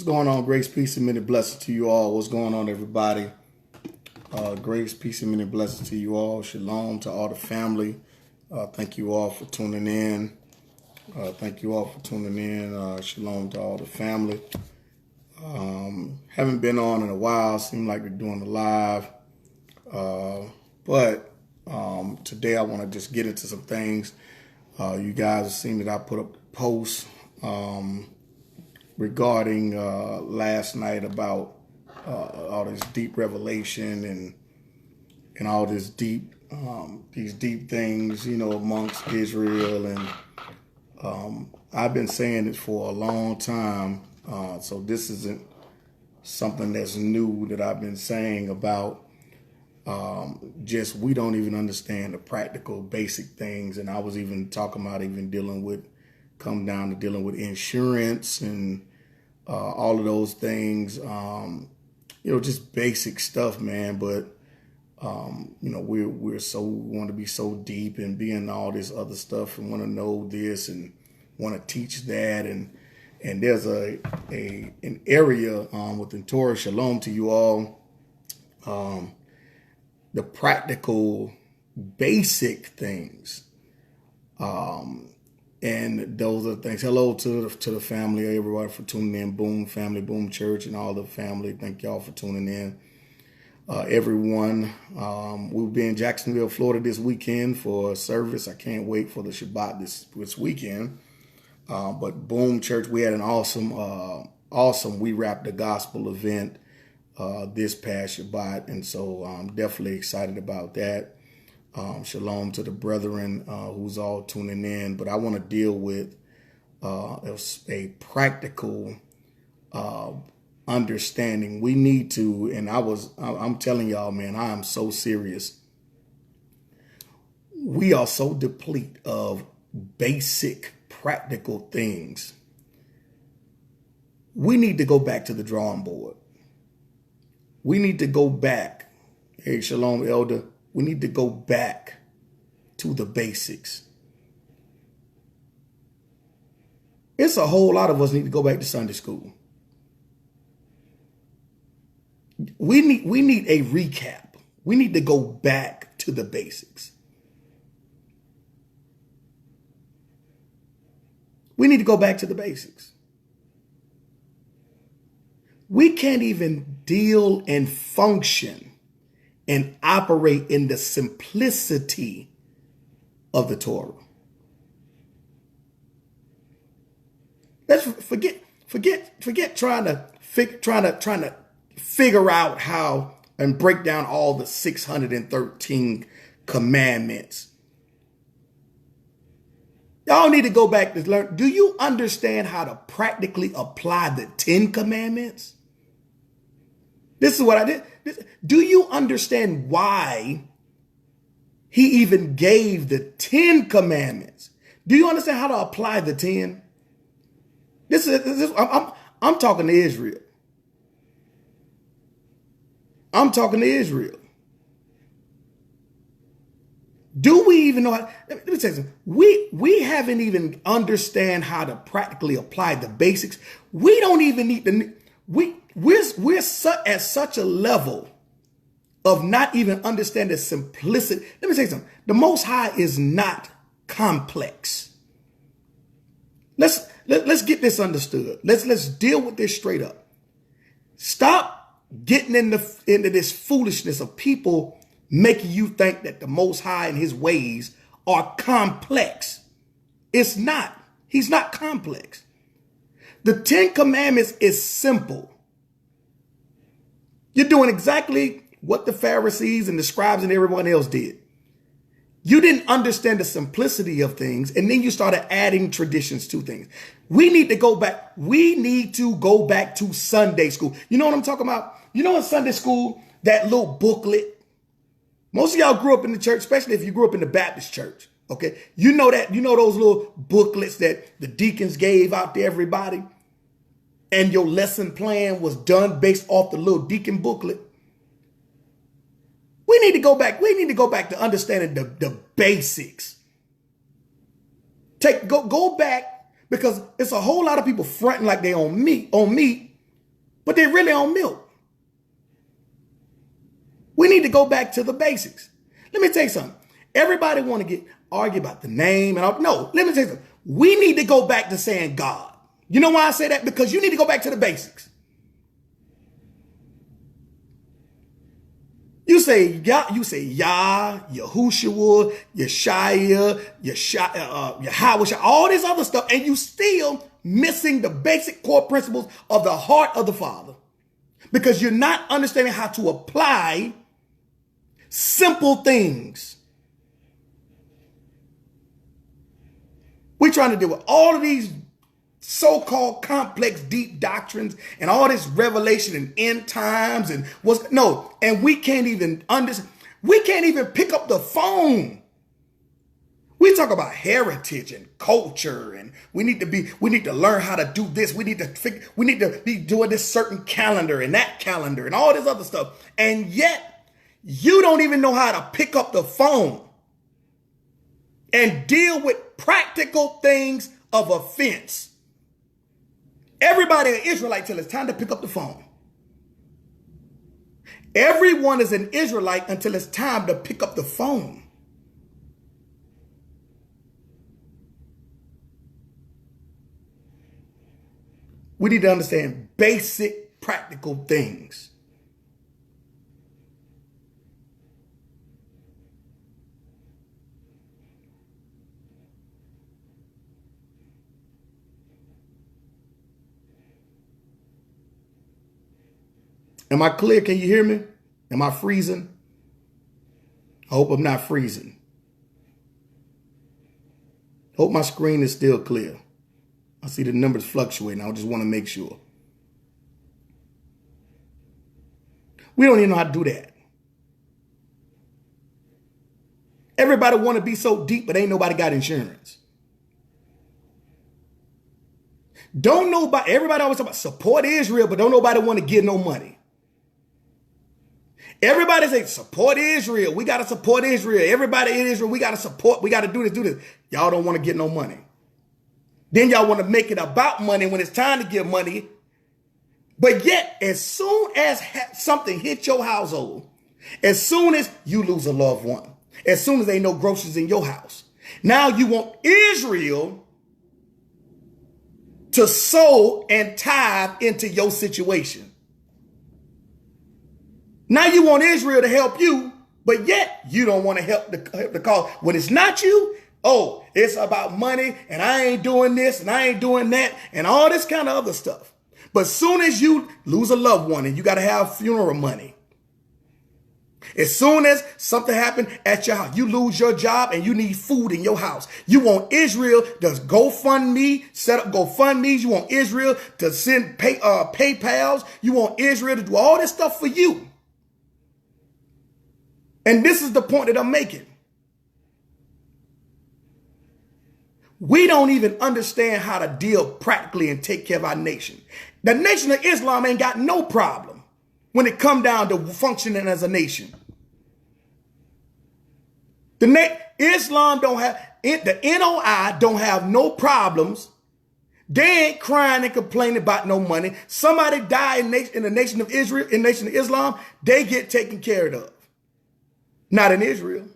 going on? Grace, peace, and many blessings to you all. What's going on, everybody? Grace, peace, and many blessings to you all. Shalom to all the family. Thank you all for tuning in. Shalom to all the family. Haven't been on in a while. Seemed like we're doing a live. But today I want to just get into some things. You guys have seen that I put up a post regarding last night about all this deep revelation and all this deep these deep things, amongst Israel, and I've been saying it for a long time. So this isn't something that's new that I've been saying about. Just we don't even understand the practical basic things, and I was even talking about dealing with insurance and all of those things. Just basic stuff, man. But we want to be so deep and be in all this other stuff and want to know this and want to teach that, and there's an area within Torah. Shalom to you all. The practical, basic things, and those are things. Hello to the family, everybody, for tuning in. Boom Family, Boom Church, and all the family. Thank y'all for tuning in. Everyone, we'll be in Jacksonville, Florida this weekend for a service. I can't wait for the Shabbat this weekend. But Boom Church, we had an awesome We Wrap the Gospel event this past Shabbat, and so I'm definitely excited about that. Shalom to the brethren who's all tuning in. But I want to deal with a practical understanding. We need to, and I'm telling y'all, man, I am so serious. We are so depleted of basic practical things. We need to go back to the drawing board. We need to go back. Hey, Shalom, Elder. We need to go back to the basics. It's a whole lot of us need to go back to Sunday school. We need a recap. We need to go back to the basics. We need to go back to the basics. We can't even deal and function and operate in the simplicity of the Torah. Let's forget trying to figure out how and break down all the 613 commandments. Y'all need to go back to learn. Do you understand how to practically apply the 10 commandments? This is what I did. Do you understand why he even gave the 10 commandments? Do you understand how to apply the 10? I'm talking to Israel. I'm talking to Israel. Do we even know how? Let me tell you something. We haven't even understand how to practically apply the basics. We don't even need to. We're at such a level of not even understanding simplicity. Let me tell you something. The Most High is not complex. Let's get this understood. Let's deal with this straight up. Stop getting into this foolishness of people making you think that the Most High and his ways are complex. It's not. He's not complex. The 10 Commandments is simple. You're doing exactly what the Pharisees and the scribes and everyone else did. You didn't understand the simplicity of things, and then you started adding traditions to things. We need to go back. We need to go back to Sunday school. You know what I'm talking about? You know in Sunday school, that little booklet. Most of y'all grew up in the church, especially if you grew up in the Baptist church. Okay. You know those little booklets that the deacons gave out to everybody, and your lesson plan was done based off the little deacon booklet. We need to go back. We need to go back to understanding the basics. Go back, because it's a whole lot of people fronting like they on me but they're really on milk. We need to go back to the basics. Let me tell you something. Everybody want to argue about the name and all. No, let me tell you something. We need to go back to saying God. You know why I say that? Because you need to go back to the basics. You say Yah, Yahushua, Yeshaya, Yahweh, all this other stuff, and you still missing the basic core principles of the heart of the Father. Because you're not understanding how to apply simple things. We're trying to deal with all of these so-called complex, deep doctrines and all this revelation and end times and and we can't even understand. We can't even pick up the phone. We talk about heritage and culture, and we need to learn how to do this. We need to be doing this certain calendar and that calendar and all this other stuff. And yet you don't even know how to pick up the phone and deal with practical things of offense. Everybody an Israelite till it's time to pick up the phone. Everyone is an Israelite until it's time to pick up the phone. We need to understand basic practical things. Am I clear? Can you hear me? Am I freezing? I hope I'm not freezing. Hope my screen is still clear. I see the numbers fluctuating. I just want to make sure. We don't even know how to do that. Everybody want to be so deep, but ain't nobody got insurance. Everybody always talk about support Israel, but don't nobody want to give no money. Everybody say support Israel. We got to support Israel. Everybody in Israel, we got to support. We got to do this. Y'all don't want to get no money. Then y'all want to make it about money when it's time to give money. But yet, as soon as something hits your household, as soon as you lose a loved one, as soon as there ain't no groceries in your house, now you want Israel to sow and tithe into your situation. Now you want Israel to help you, but yet you don't want to help the cause. When it's not you, oh, it's about money, and I ain't doing this, and I ain't doing that, and all this kind of other stuff. But soon as you lose a loved one and you got to have funeral money, as soon as something happened at your house, you lose your job and you need food in your house. You want Israel to GoFundMe, set up GoFundMes. You want Israel to send PayPals. You want Israel to do all this stuff for you. And this is the point that I'm making. We don't even understand how to deal practically and take care of our nation. The nation of Islam ain't got no problem when it come down to functioning as a nation. Islam don't have, the NOI don't have no problems. They ain't crying and complaining about no money. Somebody die in the nation of Israel, in the nation of Islam, they get taken care of. Not in Israel.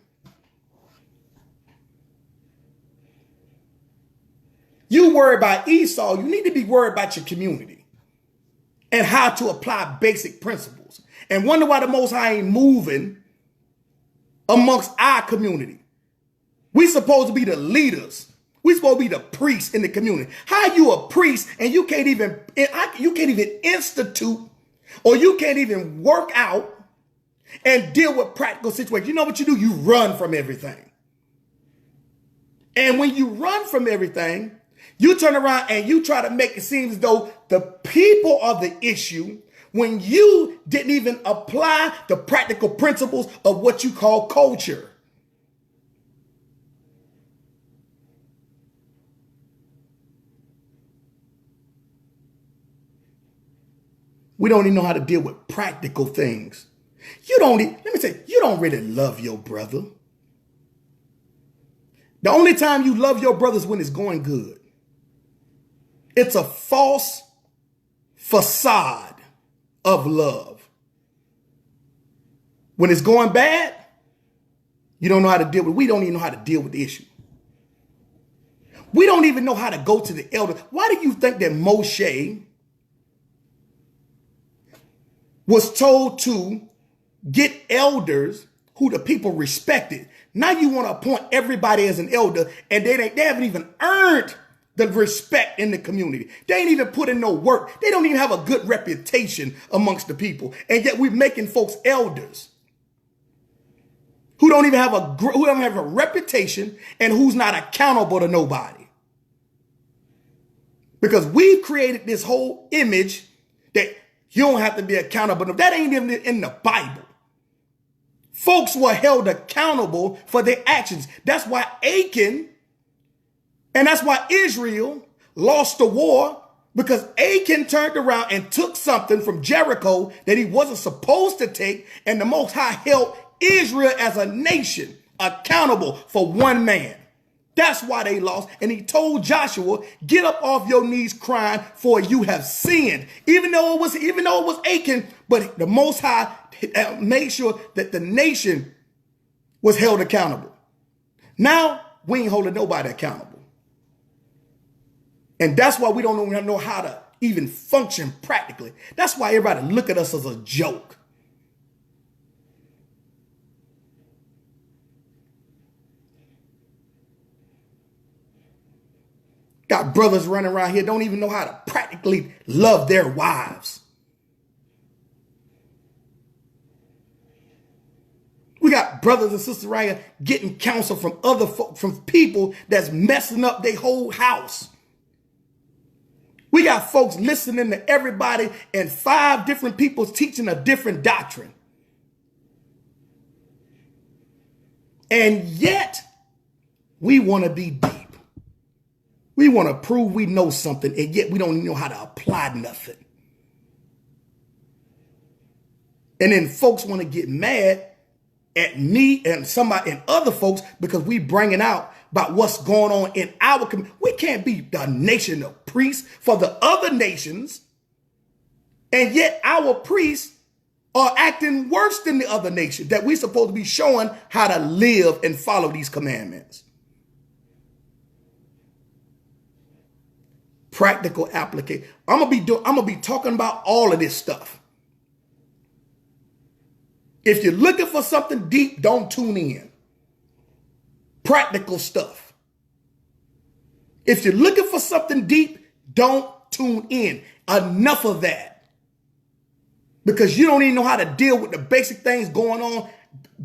You worry about Esau, you need to be worried about your community and how to apply basic principles. And wonder why the Most High ain't moving amongst our community. We supposed to be the leaders. We supposed to be the priests in the community. How you a priest and you can't even institute, or you can't even work out and deal with practical situations? You know what you do? You run from everything. And when you run from everything, you turn around and you try to make it seem as though the people are the issue when you didn't even apply the practical principles of what you call culture. We don't even know how to deal with practical things. Let me say, you don't really love your brother. The only time you love your brother is when it's going good. It's a false facade. of love. When it's going bad, you don't know how to deal with it. We don't even know how to deal with the issue. We don't even know how to go to the elder. Why do you think that Moshe was told to get elders who the people respected? Now you want to appoint everybody as an elder, and they haven't even earned the respect in the community. They ain't even put in no work. They don't even have a good reputation amongst the people. And yet we're making folks elders who don't even have a reputation and who's not accountable to nobody. Because we've created this whole image that you don't have to be accountable. That ain't even in the Bible. Folks were held accountable for their actions. That's why Achan, and that's why Israel lost the war, because Achan turned around and took something from Jericho that he wasn't supposed to take, and the Most High held Israel as a nation accountable for one man. That's why they lost. And he told Joshua, get up off your knees crying, for you have sinned. Even though it was Achan, but the Most High made sure that the nation was held accountable. Now we ain't holding nobody accountable. And that's why we don't know how to even function practically. That's why everybody look at us as a joke. Got brothers running around here don't even know how to practically love their wives. We got brothers and sisters around here getting counsel from from people that's messing up their whole house. We got folks listening to everybody and 5 different people teaching a different doctrine. And yet we want to be deep. We want to prove we know something, and yet we don't even know how to apply nothing. And then folks want to get mad at me and somebody and other folks because we bringing out about what's going on in our community. We can't be the nation of priests for the other nations, and yet our priests are acting worse than the other nations that we're supposed to be showing how to live and follow these commandments. Practical application. I'm gonna be talking about all of this stuff. If you're looking for something deep, don't tune in. Practical stuff. If you're looking for something deep, don't tune in. Enough of that. Because you don't even know how to deal with the basic things going on,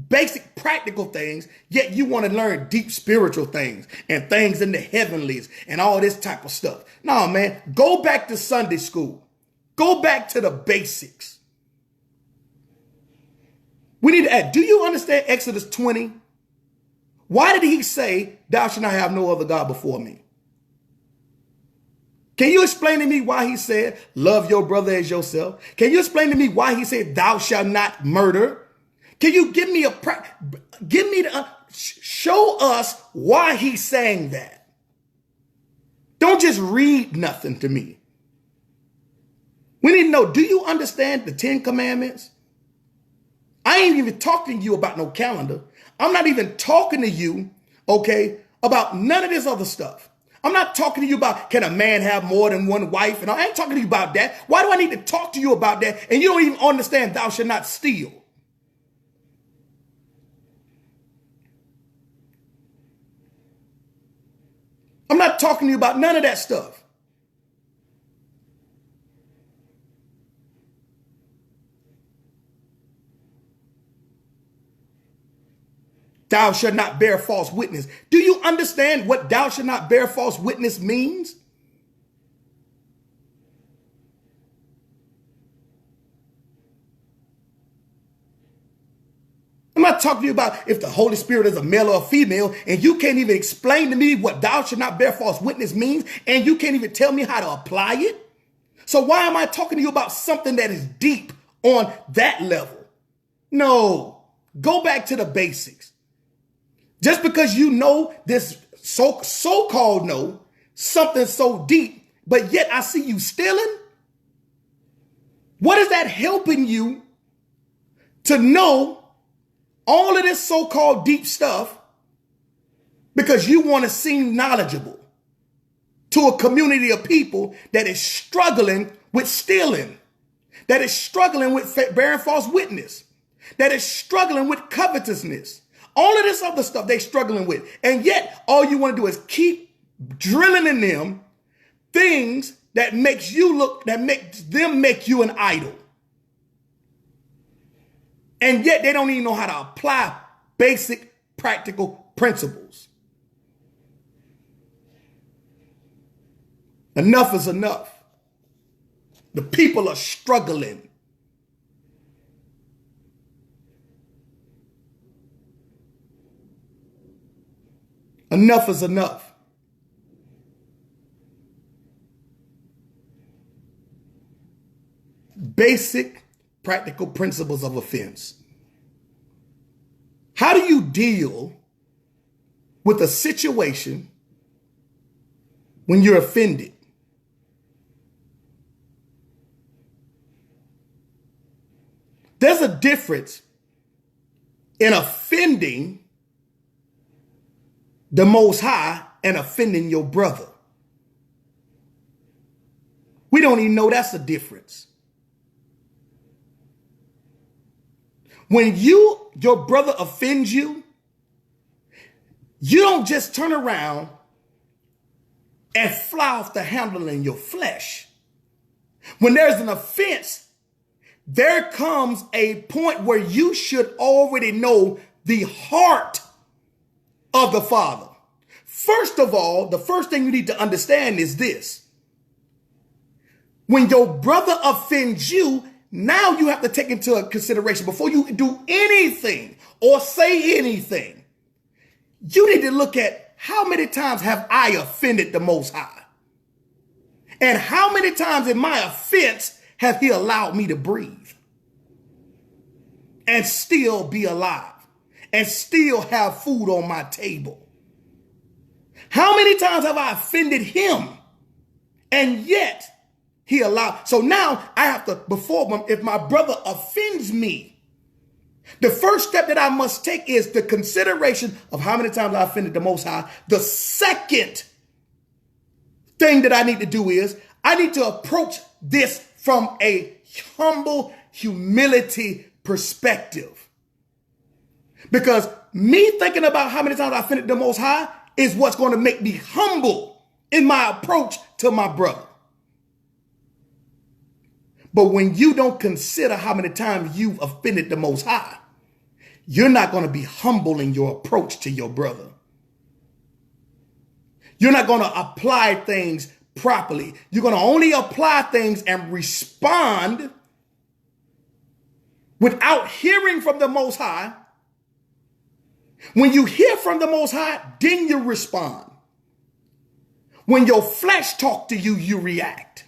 basic practical things, yet you want to learn deep spiritual things and things in the heavenlies and all this type of stuff. No, man, go back to Sunday school. Go back to the basics. We need to add, do you understand Exodus 20? Why did he say, thou shalt not have no other God before me? Can you explain to me why he said, love your brother as yourself? Can you explain to me why he said, thou shalt not murder? Can you show us why he's saying that? Don't just read nothing to me. We need to know, do you understand the 10 commandments? I ain't even talking to you about no calendar. I'm not even talking to you, okay, about none of this other stuff. I'm not talking to you about, can a man have more than one wife? And I ain't talking to you about that. Why do I need to talk to you about that? And you don't even understand thou shalt not steal. I'm not talking to you about none of that stuff. Thou shalt not bear false witness. Do you understand what thou shalt not bear false witness means? I'm not talking to you about if the Holy Spirit is a male or a female, and you can't even explain to me what thou shalt not bear false witness means, and you can't even tell me how to apply it. So why am I talking to you about something that is deep on that level? No, go back to the basics. Just because you know this so-called know something so deep, but yet I see you stealing. What is that helping you to know all of this so-called deep stuff because you want to seem knowledgeable to a community of people that is struggling with stealing, that is struggling with bearing false witness, that is struggling with covetousness, all of this other stuff they're struggling with. And yet all you want to do is keep drilling in them things that makes them make you an idol. And yet they don't even know how to apply basic practical principles. Enough is enough. The people are struggling. Enough is enough. Basic practical principles of offense. How do you deal with a situation when you're offended? There's a difference in offending the Most High and offending your brother. We don't even know that's a difference. When your brother offends you, you don't just turn around and fly off the handle in your flesh. When there's an offense, there comes a point where you should already know the heart of the Father. First of all, the first thing you need to understand is this. When your brother offends you, now you have to take into consideration before you do anything or say anything. You need to look at how many times have I offended the Most High? And how many times in my offense have he allowed me to breathe and still be alive and still have food on my table? How many times have I offended him and yet he allowed? So now I have to, if my brother offends me, the first step that I must take is the consideration of how many times I offended the Most High. The second thing that I need to do is I need to approach this from a humble humility perspective. Because me thinking about how many times I offended the Most High is what's going to make me humble in my approach to my brother. But when you don't consider how many times you've offended the Most High, you're not going to be humble in your approach to your brother. You're not going to apply things properly. You're going to only apply things and respond without hearing from the Most High. When you hear from the Most High, then you respond. When your flesh talks to you, you react.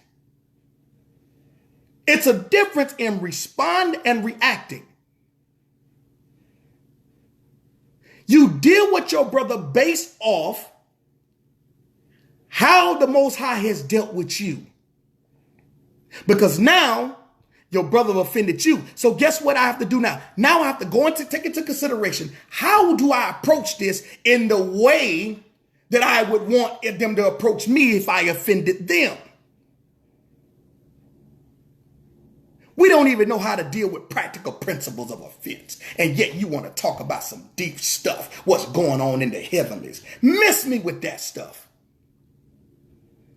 It's a difference in respond and reacting. You deal with your brother based off how the Most High has dealt with you. Because now your brother offended you. So guess what I have to do now? Now I have to go into take into consideration, how do I approach this in the way that I would want them to approach me if I offended them? We don't even know how to deal with practical principles of offense. And yet you want to talk about some deep stuff, what's going on in the heavenlies. Miss me with that stuff.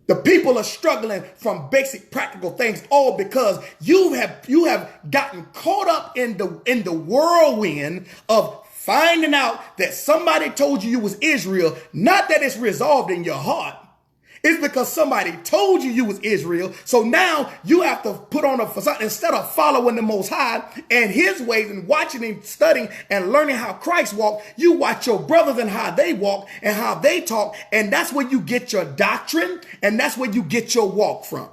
The people are struggling from basic practical things, all because you have gotten caught up in the whirlwind of finding out that somebody told you was Israel. Not that it's resolved in your heart. It's because somebody told you was Israel. So now you have to put on a facade instead of following the Most High and his ways and watching him, studying and learning how Christ walked. You watch your brothers and how they walk and how they talk. And that's where you get your doctrine and that's where you get your walk from.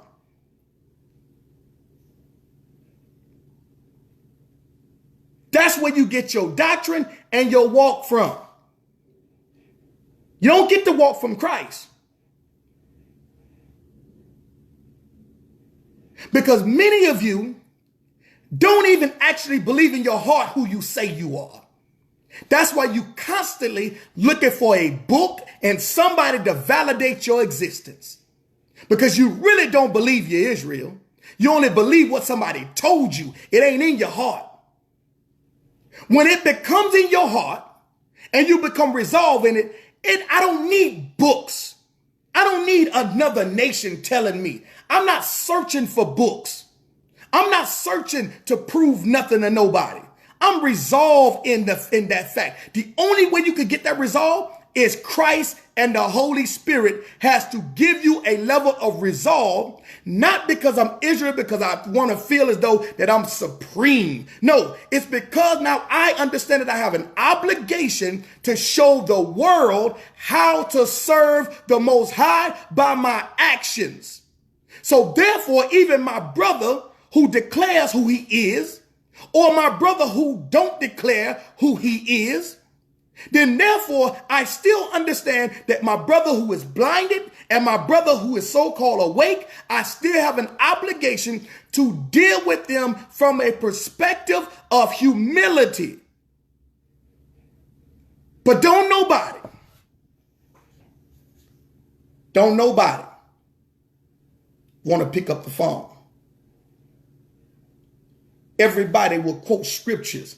That's where you get your doctrine and your walk from. You don't get the walk from Christ. Because many of you don't even actually believe in your heart who you say you are. That's why you constantly looking for a book and somebody to validate your existence. Because you really don't believe you're Israel. You only believe what somebody told you. It ain't in your heart. When it becomes in your heart and you become resolved in it, I don't need books. I don't need another nation telling me. I'm not searching for books. I'm not searching to prove nothing to nobody. I'm resolved in that fact. The only way you could get that resolve is Christ and the Holy Spirit has to give you a level of resolve, not because I'm Israel, because I want to feel as though that I'm supreme. No, it's because now I understand that I have an obligation to show the world how to serve the Most High by my actions. So therefore, even my brother who declares who he is, or my brother who don't declare who he is, then therefore I still understand that my brother who is blinded and my brother who is so-called awake, I still have an obligation to deal with them from a perspective of humility. But don't nobody want to pick up the phone. Everybody will quote scriptures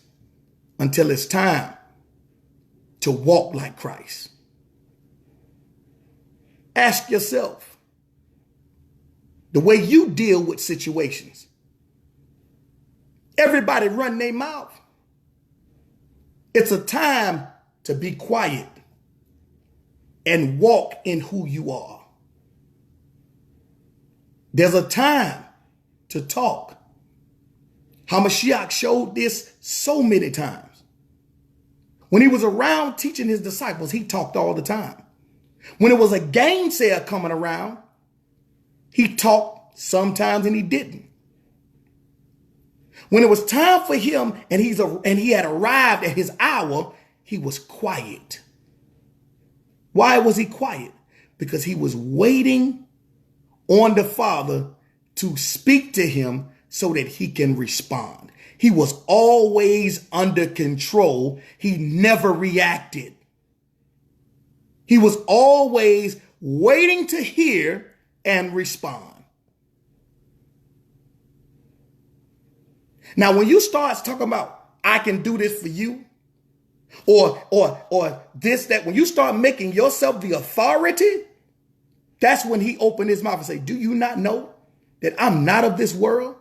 until it's time to walk like Christ. Ask yourself, the way you deal with situations, everybody run their mouth. It's a time to be quiet and walk in who you are. There's a time to talk. Hamashiach showed this so many times. When he was around teaching his disciples, he talked all the time. When it was a gainsayer coming around, he talked sometimes and he didn't. When it was time for him and he had arrived at his hour, he was quiet. Why was he quiet? Because he was waiting on the Father to speak to him so that he can respond. He was always under control. He never reacted. He was always waiting to hear and respond. Now, when you start talking about, I can do this for you, or this, that, when you start making yourself the authority, that's when he opened his mouth and say, do you not know that I'm not of this world?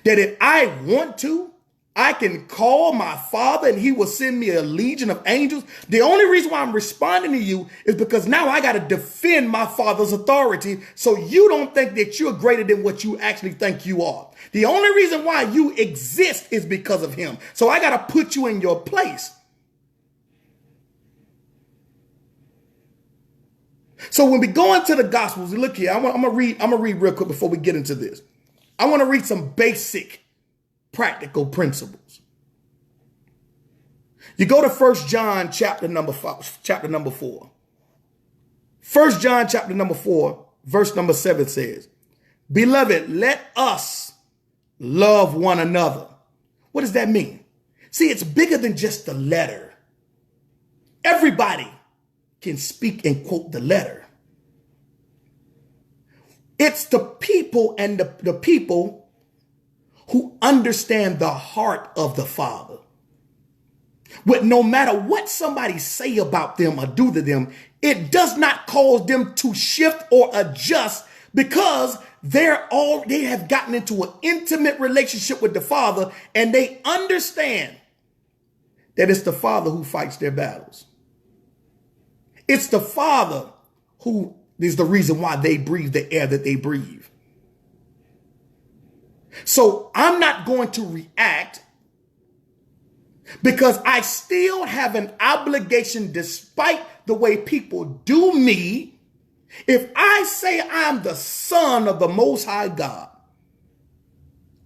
That if I want to, I can call my Father and he will send me a legion of angels. The only reason why I'm responding to you is because now I got to defend my Father's authority so you don't think that you're greater than what you actually think you are. The only reason why you exist is because of him. So I got to put you in your place. So when we go into the Gospels, look here, I'm gonna read real quick before we get into this. I want to read some basic practical principles. You go to 1 John chapter number 4. 1 John chapter number 4, verse number 7 says, Beloved, let us love one another. What does that mean? See, it's bigger than just the letter. Everybody can speak and quote the letter. It's the people and the people who understand the heart of the Father. But no matter what somebody say about them or do to them, it does not cause them to shift or adjust because they have gotten into an intimate relationship with the Father and they understand that it's the Father who fights their battles. It's the Father who is the reason why they breathe the air that they breathe. So I'm not going to react because I still have an obligation, despite the way people do me. If I say I'm the son of the Most High God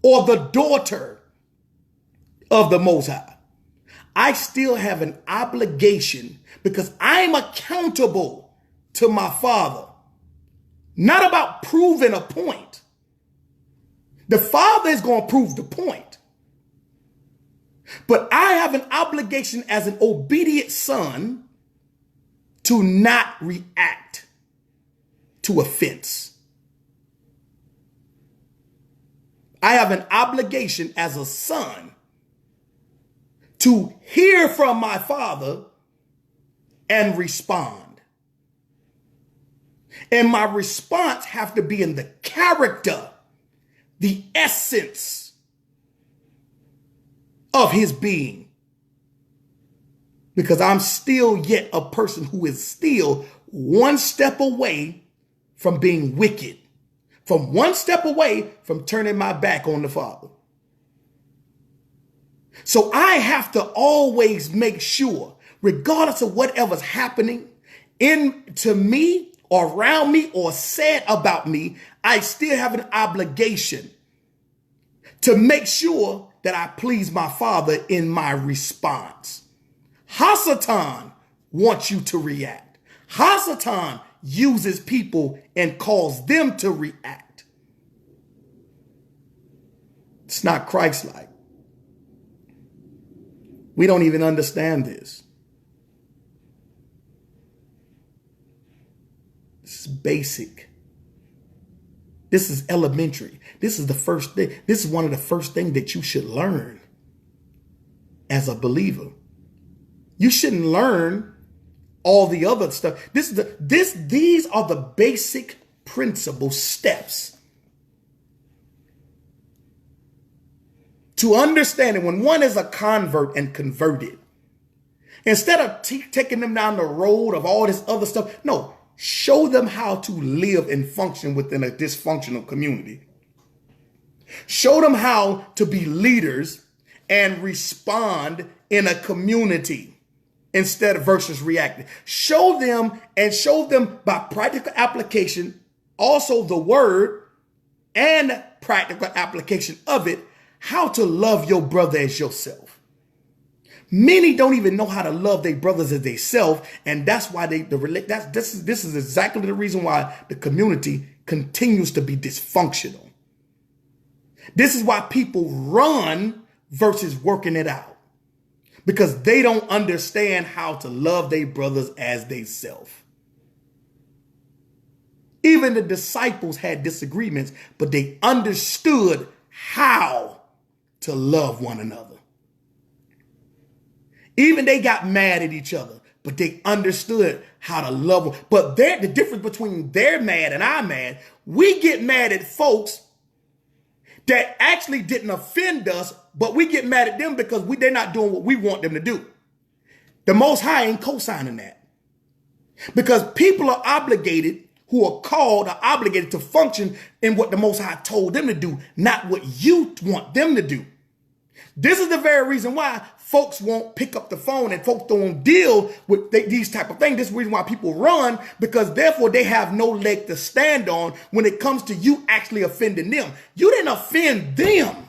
or the daughter of the Most High, I still have an obligation because I'm accountable to my Father. Not about proving a point. The Father is going to prove the point. But I have an obligation as an obedient son to not react to offense. I have an obligation as a son to hear from my Father and respond. And my response have to be in the character, the essence of his being. Because I'm still yet a person who is still one step away from being wicked, from one step away from turning my back on the Father. So I have to always make sure, regardless of whatever's happening to me or around me or said about me, I still have an obligation to make sure that I please my Father in my response. Hasatan wants you to react. Hasatan uses people and calls them to react. It's not Christ-like. We don't even understand this. This is basic. This is elementary. This is the first thing. This is one of the first things that you should learn as a believer. You shouldn't learn all the other stuff. These are the basic principle steps to understand it. When one is a convert and converted, instead of taking them down the road of all this other stuff, no, show them how to live and function within a dysfunctional community. Show them how to be leaders and respond in a community instead of versus reacting. Show them by practical application, also the word and practical application of it, how to love your brother as yourself. Many don't even know how to love their brothers as themselves, and that's why this is exactly the reason why the community continues to be dysfunctional. This is why people run versus working it out, because they don't understand how to love their brothers as themselves. Even the disciples had disagreements, but they understood how to love one another. Even they got mad at each other, but they understood how to love them. But the difference between they're mad and I'm mad, we get mad at folks that actually didn't offend us, but we get mad at them because they're not doing what we want them to do. The Most High ain't co-signing that. Because people are obligated, who are called, are obligated to function in what the Most High told them to do, not what you want them to do. This is the very reason why folks won't pick up the phone and folks don't deal with these type of things. This is the reason why people run, because therefore they have no leg to stand on when it comes to you actually offending them. You didn't offend them.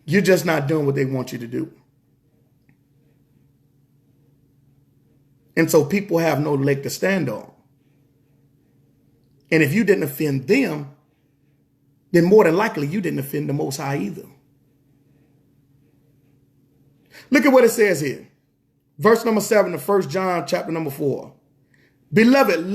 You're just not doing what they want you to do. And so people have no leg to stand on. And if you didn't offend them, then more than likely you didn't offend the Most High either. Look at what it says here. Verse number 7 of 1 John chapter number 4. Beloved,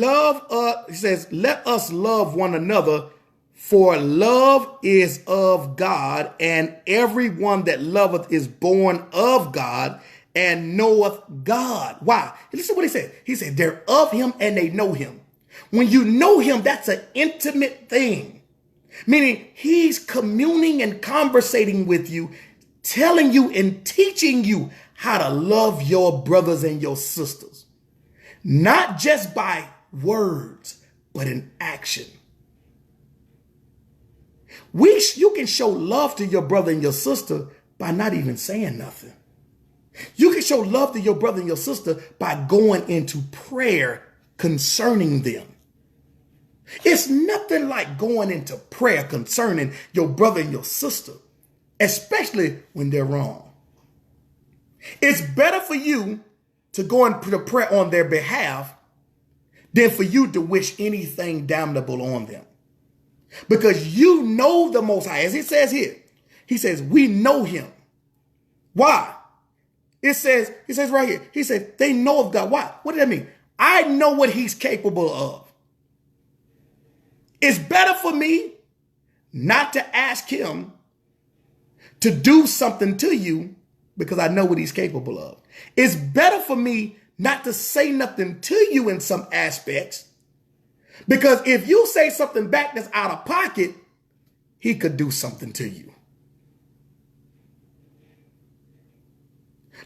he says, let us love one another, for love is of God, and everyone that loveth is born of God and knoweth God. Why? Listen to what he said. He said, they're of him and they know him. When you know him, that's an intimate thing. Meaning he's communing and conversating with you, telling you and teaching you how to love your brothers and your sisters. Not just by words, but in action. You can show love to your brother and your sister by not even saying nothing. You can show love to your brother and your sister by going into prayer concerning them. It's nothing like going into prayer concerning your brother and your sister, especially when they're wrong. It's better for you to go into prayer on their behalf than for you to wish anything damnable on them. Because you know the Most High. As it says here, he says, we know him. Why? It says right here, he says, they know of God. Why? What does that mean? I know what he's capable of. It's better for me not to ask him to do something to you because I know what he's capable of. It's better for me not to say nothing to you in some aspects, because if you say something back that's out of pocket, he could do something to you.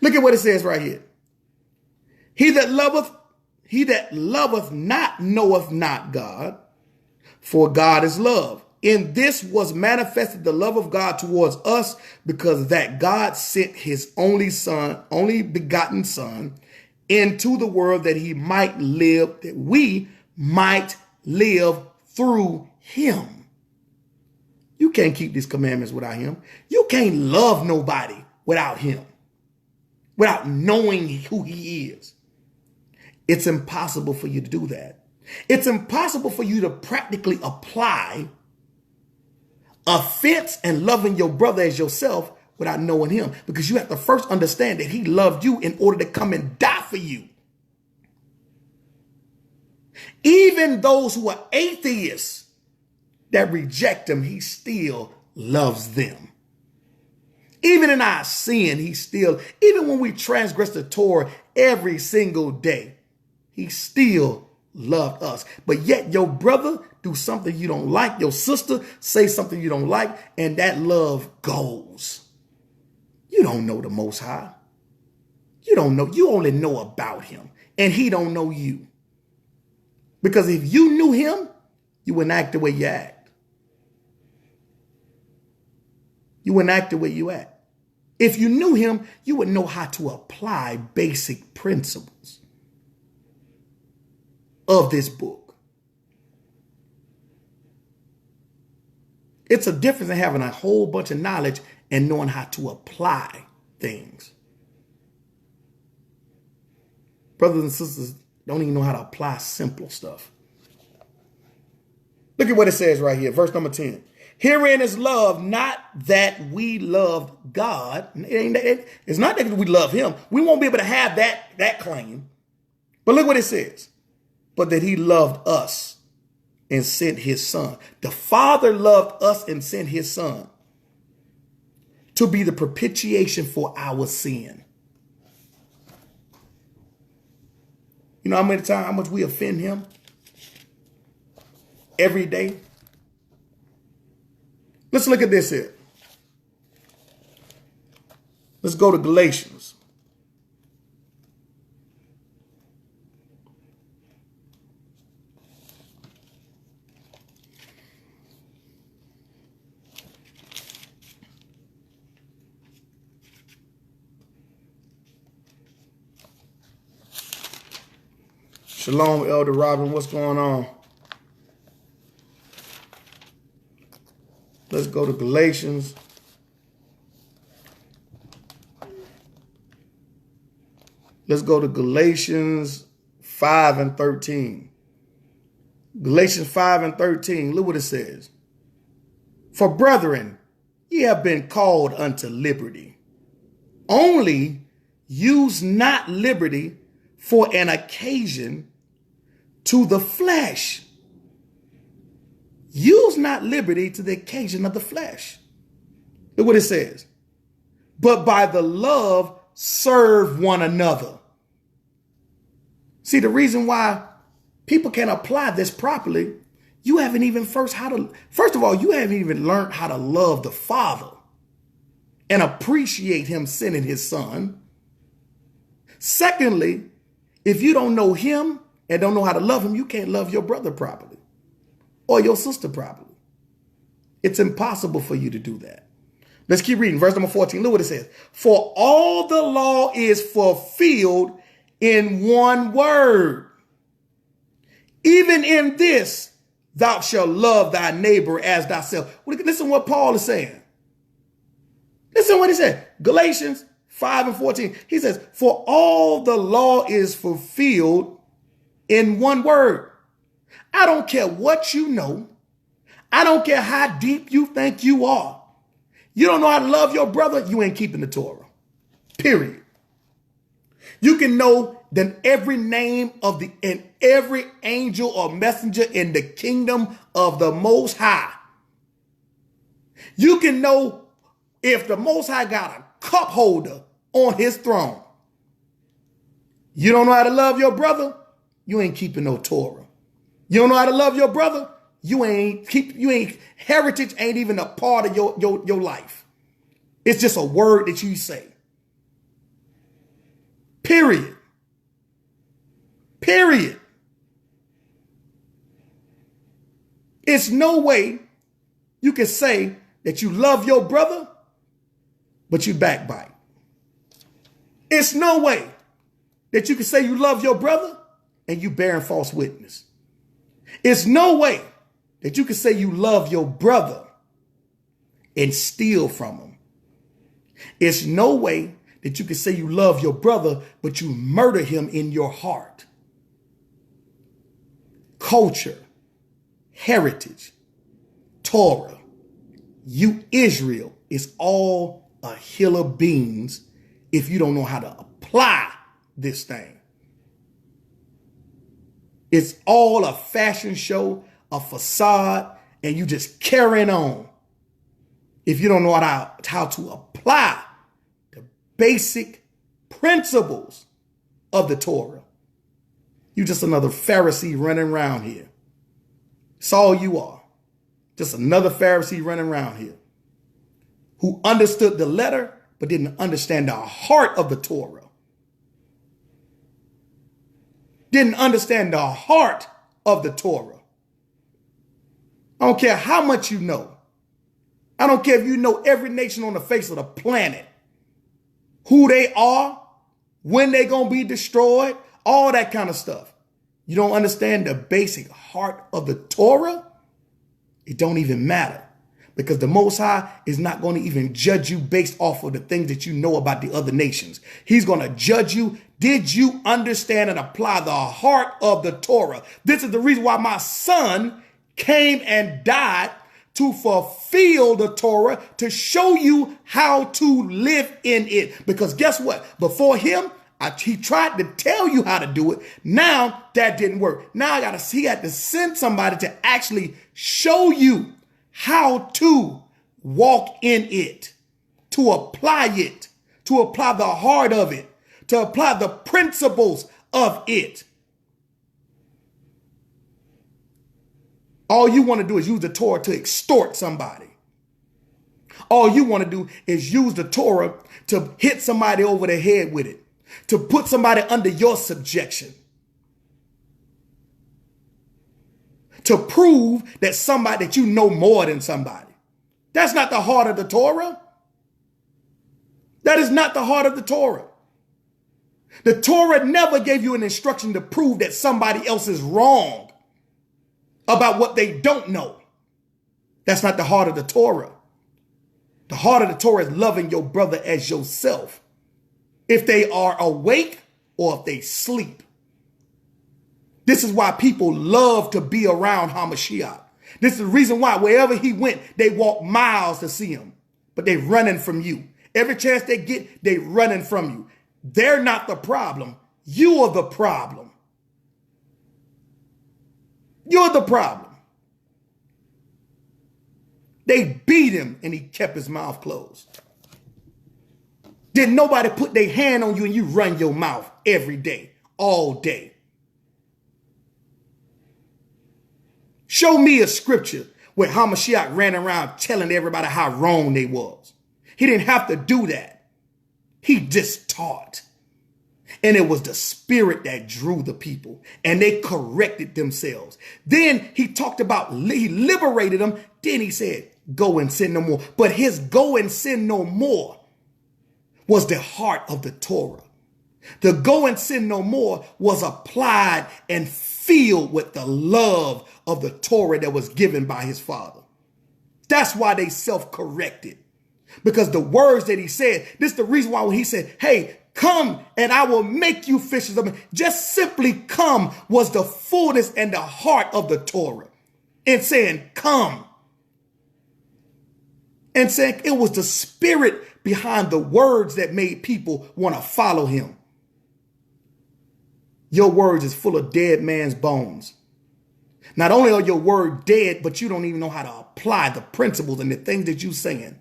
Look at what it says right here. He that loveth not knoweth not God, for God is love. In this was manifested the love of God towards us, because that God sent his only begotten son into the world that he might live, that we might live through him. You can't keep these commandments without him. You can't love nobody without him, without knowing who he is. It's impossible for you to do that. It's impossible for you to practically apply offense and loving your brother as yourself without knowing him, because you have to first understand that he loved you in order to come and die for you. Even those who are atheists that reject him, he still loves them. Even in our sin, even when we transgress the Torah every single day, he still loved us. But yet your brother do something you don't like, your sister say something you don't like, and that love goes. You don't know the Most High. You don't know. You only know about him, and he don't know you. Because if you knew him, you wouldn't act the way you act. You wouldn't act the way you act. If you knew him, you would know how to apply basic principles of this book. It's a difference in having a whole bunch of knowledge and knowing how to apply things. Brothers and sisters don't even know how to apply simple stuff. Look at what it says right here, verse number 10. Herein is love, not that we loved God. It's not that we love him. We won't be able to have that claim. But look what it says. But that he loved us and sent his son. The Father loved us and sent his son to be the propitiation for our sin. You know how much we offend him every day? Let's look at this here. Let's go to Galatians. Shalom, Elder Robin. What's going on? Let's go to Galatians. Let's go to Galatians 5 and 13. Galatians 5 and 13. Look what it says. For brethren, ye have been called unto liberty. Only use not liberty for an occasion to the flesh. Use not liberty to the occasion of the flesh. Look what it says. But by the love serve one another. See, the reason why people can't apply this properly, you haven't even first of all, you haven't even learned how to love the Father and appreciate him sending his son. Secondly, if you don't know him and don't know how to love him, you can't love your brother properly or your sister properly. It's impossible for you to do that. Let's keep reading. Verse number 14. Look what it says. For all the law is fulfilled in one word. Even in this, thou shalt love thy neighbor as thyself. Listen to what Paul is saying. Listen to what he said. Galatians 5 and 14. He says, for all the law is fulfilled in one word. I don't care what you know. I don't care how deep you think you are. You don't know how to love your brother, you ain't keeping the Torah. Period. You can know then every name of and every angel or messenger in the kingdom of the Most High. You can know if the Most High got a cup holder on his throne. You don't know how to love your brother, you ain't keeping no Torah. You don't know how to love your brother, heritage ain't even a part of your life. It's just a word that you say. Period. Period. It's no way you can say that you love your brother, but you backbite. It's no way that you can say you love your brother and you bearing false witness. It's no way that you can say you love your brother and steal from him. It's no way that you can say you love your brother, but you murder him in your heart. Culture, heritage, Torah, you Israel is all a hill of beans if you don't know how to apply this thing. It's all a fashion show, a facade, and you just carrying on if you don't know how to apply the basic principles of the Torah. You just another Pharisee running around here. It's all you are. Just another Pharisee running around here who understood the letter but didn't understand the heart of the Torah. Didn't understand the heart of the Torah. I don't care how much you know. I don't care if you know every nation on the face of the planet, who they are, when they're going to be destroyed, all that kind of stuff. You don't understand the basic heart of the Torah? It don't even matter, because the Most High is not going to even judge you based off of the things that you know about the other nations. He's going to judge you. Did you understand and apply the heart of the Torah? This is the reason why my son came and died, to fulfill the Torah, to show you how to live in it. Because guess what? Before him, he tried to tell you how to do it. Now that didn't work. Now he had to send somebody to actually show you how to walk in it, to apply it, to apply the heart of it, to apply the principles of it. All you want to do is use the Torah to extort somebody. All you want to do is use the Torah to hit somebody over the head with it, to put somebody under your subjection, to prove that you know more than somebody. That's not the heart of the Torah. That is not the heart of the Torah. The Torah never gave you an instruction to prove that somebody else is wrong about what they don't know. That's not the heart of the Torah. The heart of the Torah is loving your brother as yourself, if they are awake or if they sleep. This is why people love to be around Hamashiach. This is the reason why wherever he went, they walk miles to see him, but they running from you. Every chance they get, they running from you. They're not the problem. You are the problem. You're the problem. They beat him and he kept his mouth closed. Did nobody put their hand on you and you run your mouth every day, all day? Show me a scripture where Hamashiach ran around telling everybody how wrong they was. He didn't have to do that. He just taught. And it was the spirit that drew the people, and they corrected themselves. Then he talked about, he liberated them. Then he said, go and sin no more. But his go and sin no more was the heart of the Torah. The go and sin no more was applied and filled with the love of the Torah that was given by his father. That's why they self-corrected, because the words that he said, this is the reason why when he said, hey, come and I will make you fishers of men. Just simply come was the fullness and the heart of the Torah. In saying come, and saying it was the spirit behind the words that made people want to follow him. Your words is full of dead man's bones. Not only are your word dead, but you don't even know how to apply the principles and the things that you're saying.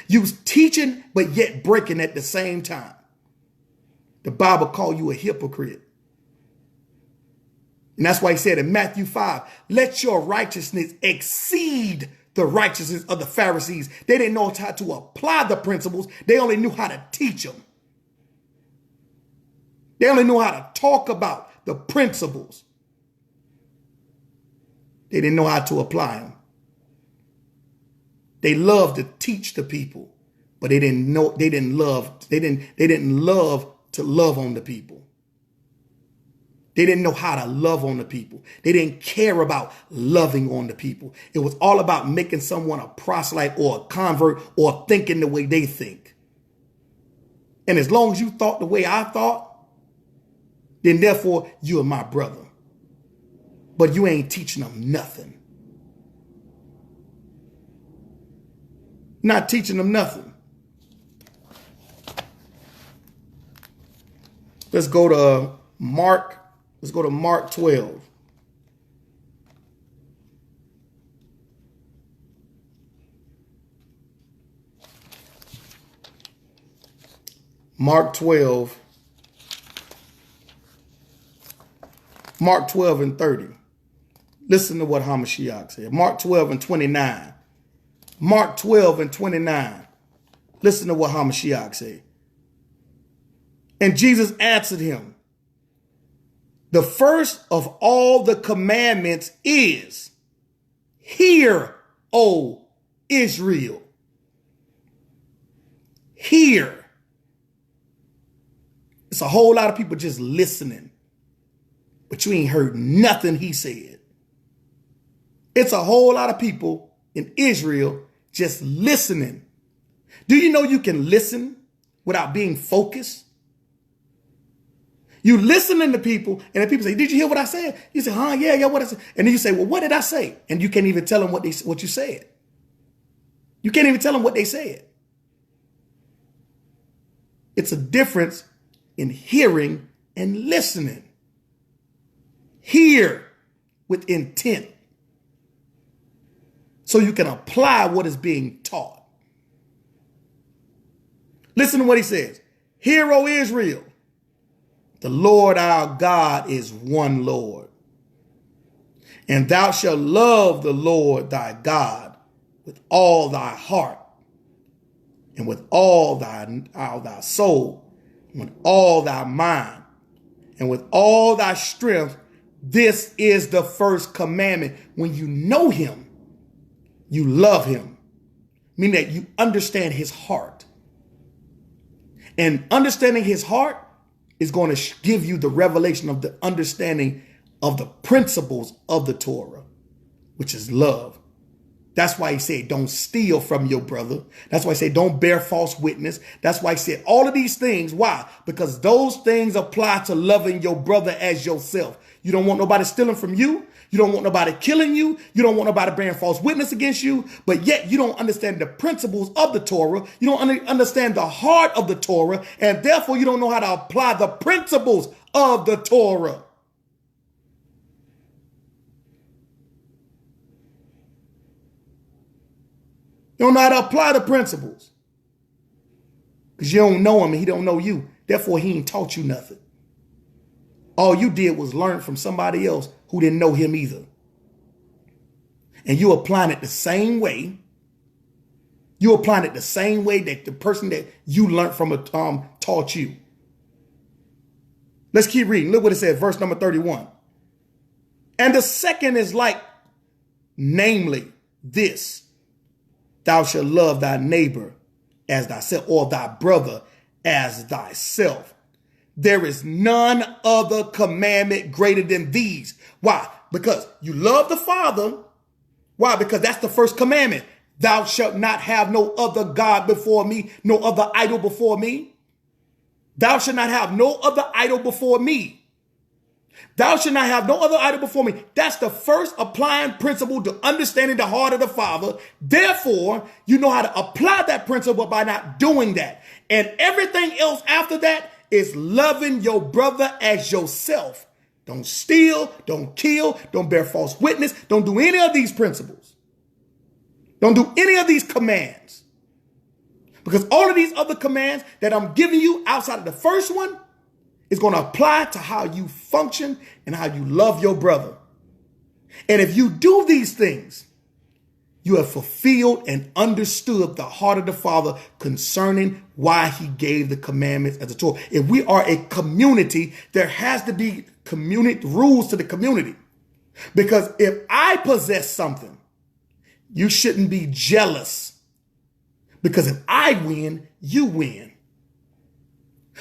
You teaching, but yet breaking at the same time. The Bible called you a hypocrite. And that's why he said in Matthew 5, let your righteousness exceed the righteousness of the Pharisees. They didn't know how to apply the principles. They only knew how to teach them. They only knew how to talk about the principles. They didn't know how to apply them. They loved to teach the people, but they didn't love to love on the people. They didn't know how to love on the people. They didn't care about loving on the people. It was all about making someone a proselyte or a convert or thinking the way they think. And as long as you thought the way I thought, then therefore you are my brother. But you ain't teaching them nothing. Not teaching them nothing. Let's go to Mark. Let's go to Mark 12. Mark 12. Mark 12 and 30. Listen to what Hamashiach said. Mark 12 and 29. Mark 12 and 29. Listen to what Hamashiach said. And Jesus answered him, the first of all the commandments is, hear, O Israel. Hear. It's a whole lot of people just listening, but you ain't heard nothing he said. It's a whole lot of people in Israel just listening. Do you know you can listen without being focused? You listening to people, and the people say, did you hear what I said? You say, yeah, what I said. And then you say, well, what did I say? And you can't even tell them what you said. You can't even tell them what they said. It's a difference in hearing and listening. Hear with intent, so you can apply what is being taught. Listen to what he says. Hear, O Israel, the Lord our God is one Lord. And thou shalt love the Lord thy God with all thy heart, and with all thy soul, and with all thy mind, and with all thy strength. This is the first commandment. When you know him, you love him, meaning that you understand his heart. And understanding his heart is going to give you the revelation of the understanding of the principles of the Torah, which is love. That's why he said, don't steal from your brother. That's why he said, don't bear false witness. That's why he said all of these things. Why? Because those things apply to loving your brother as yourself. You don't want nobody stealing from you. You don't want nobody killing you. You don't want nobody bearing false witness against you. But yet you don't understand the principles of the Torah. You don't understand the heart of the Torah. And therefore you don't know how to apply the principles of the Torah. You don't know how to apply the principles. Because you don't know him and he don't know you. Therefore, he ain't taught you nothing. All you did was learn from somebody else who didn't know him either. And you applying it the same way. You applying it the same way that the person that you learned from taught you. Let's keep reading. Look what it says, verse number 31. And the second is like, namely, this: thou shalt love thy neighbor as thyself, or thy brother as thyself. There is none other commandment greater than these. Why? Because you love the Father. Why? Because that's the first commandment. Thou shalt not have no other God before me, no other idol before me. Thou shalt not have no other idol before me. Thou shalt not have no other idol before me. That's the first applying principle to understanding the heart of the Father. Therefore, you know how to apply that principle by not doing that. And everything else after that is loving your brother as yourself. Don't steal, don't kill, don't bear false witness. Don't do any of these principles. Don't do any of these commands. Because all of these other commands that I'm giving you outside of the first one is going to apply to how you function and how you love your brother. And if you do these things, you have fulfilled and understood the heart of the Father concerning why he gave the commandments as a Torah. If we are a community, there has to be community rules to the community. Because if I possess something, you shouldn't be jealous. Because if I win, you win.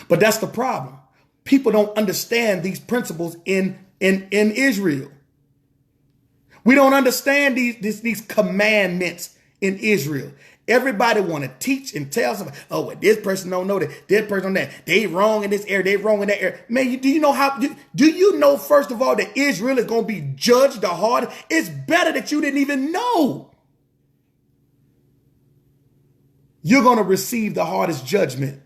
But that's the problem. People don't understand these principles in Israel. We don't understand these commandments in Israel. Everybody want to teach and tell somebody, oh, well, this person don't know that, this person don't know that. They wrong in this area, they wrong in that area. Man, do you know, first of all, that Israel is going to be judged the hardest? It's better that you didn't even know. You're going to receive the hardest judgment.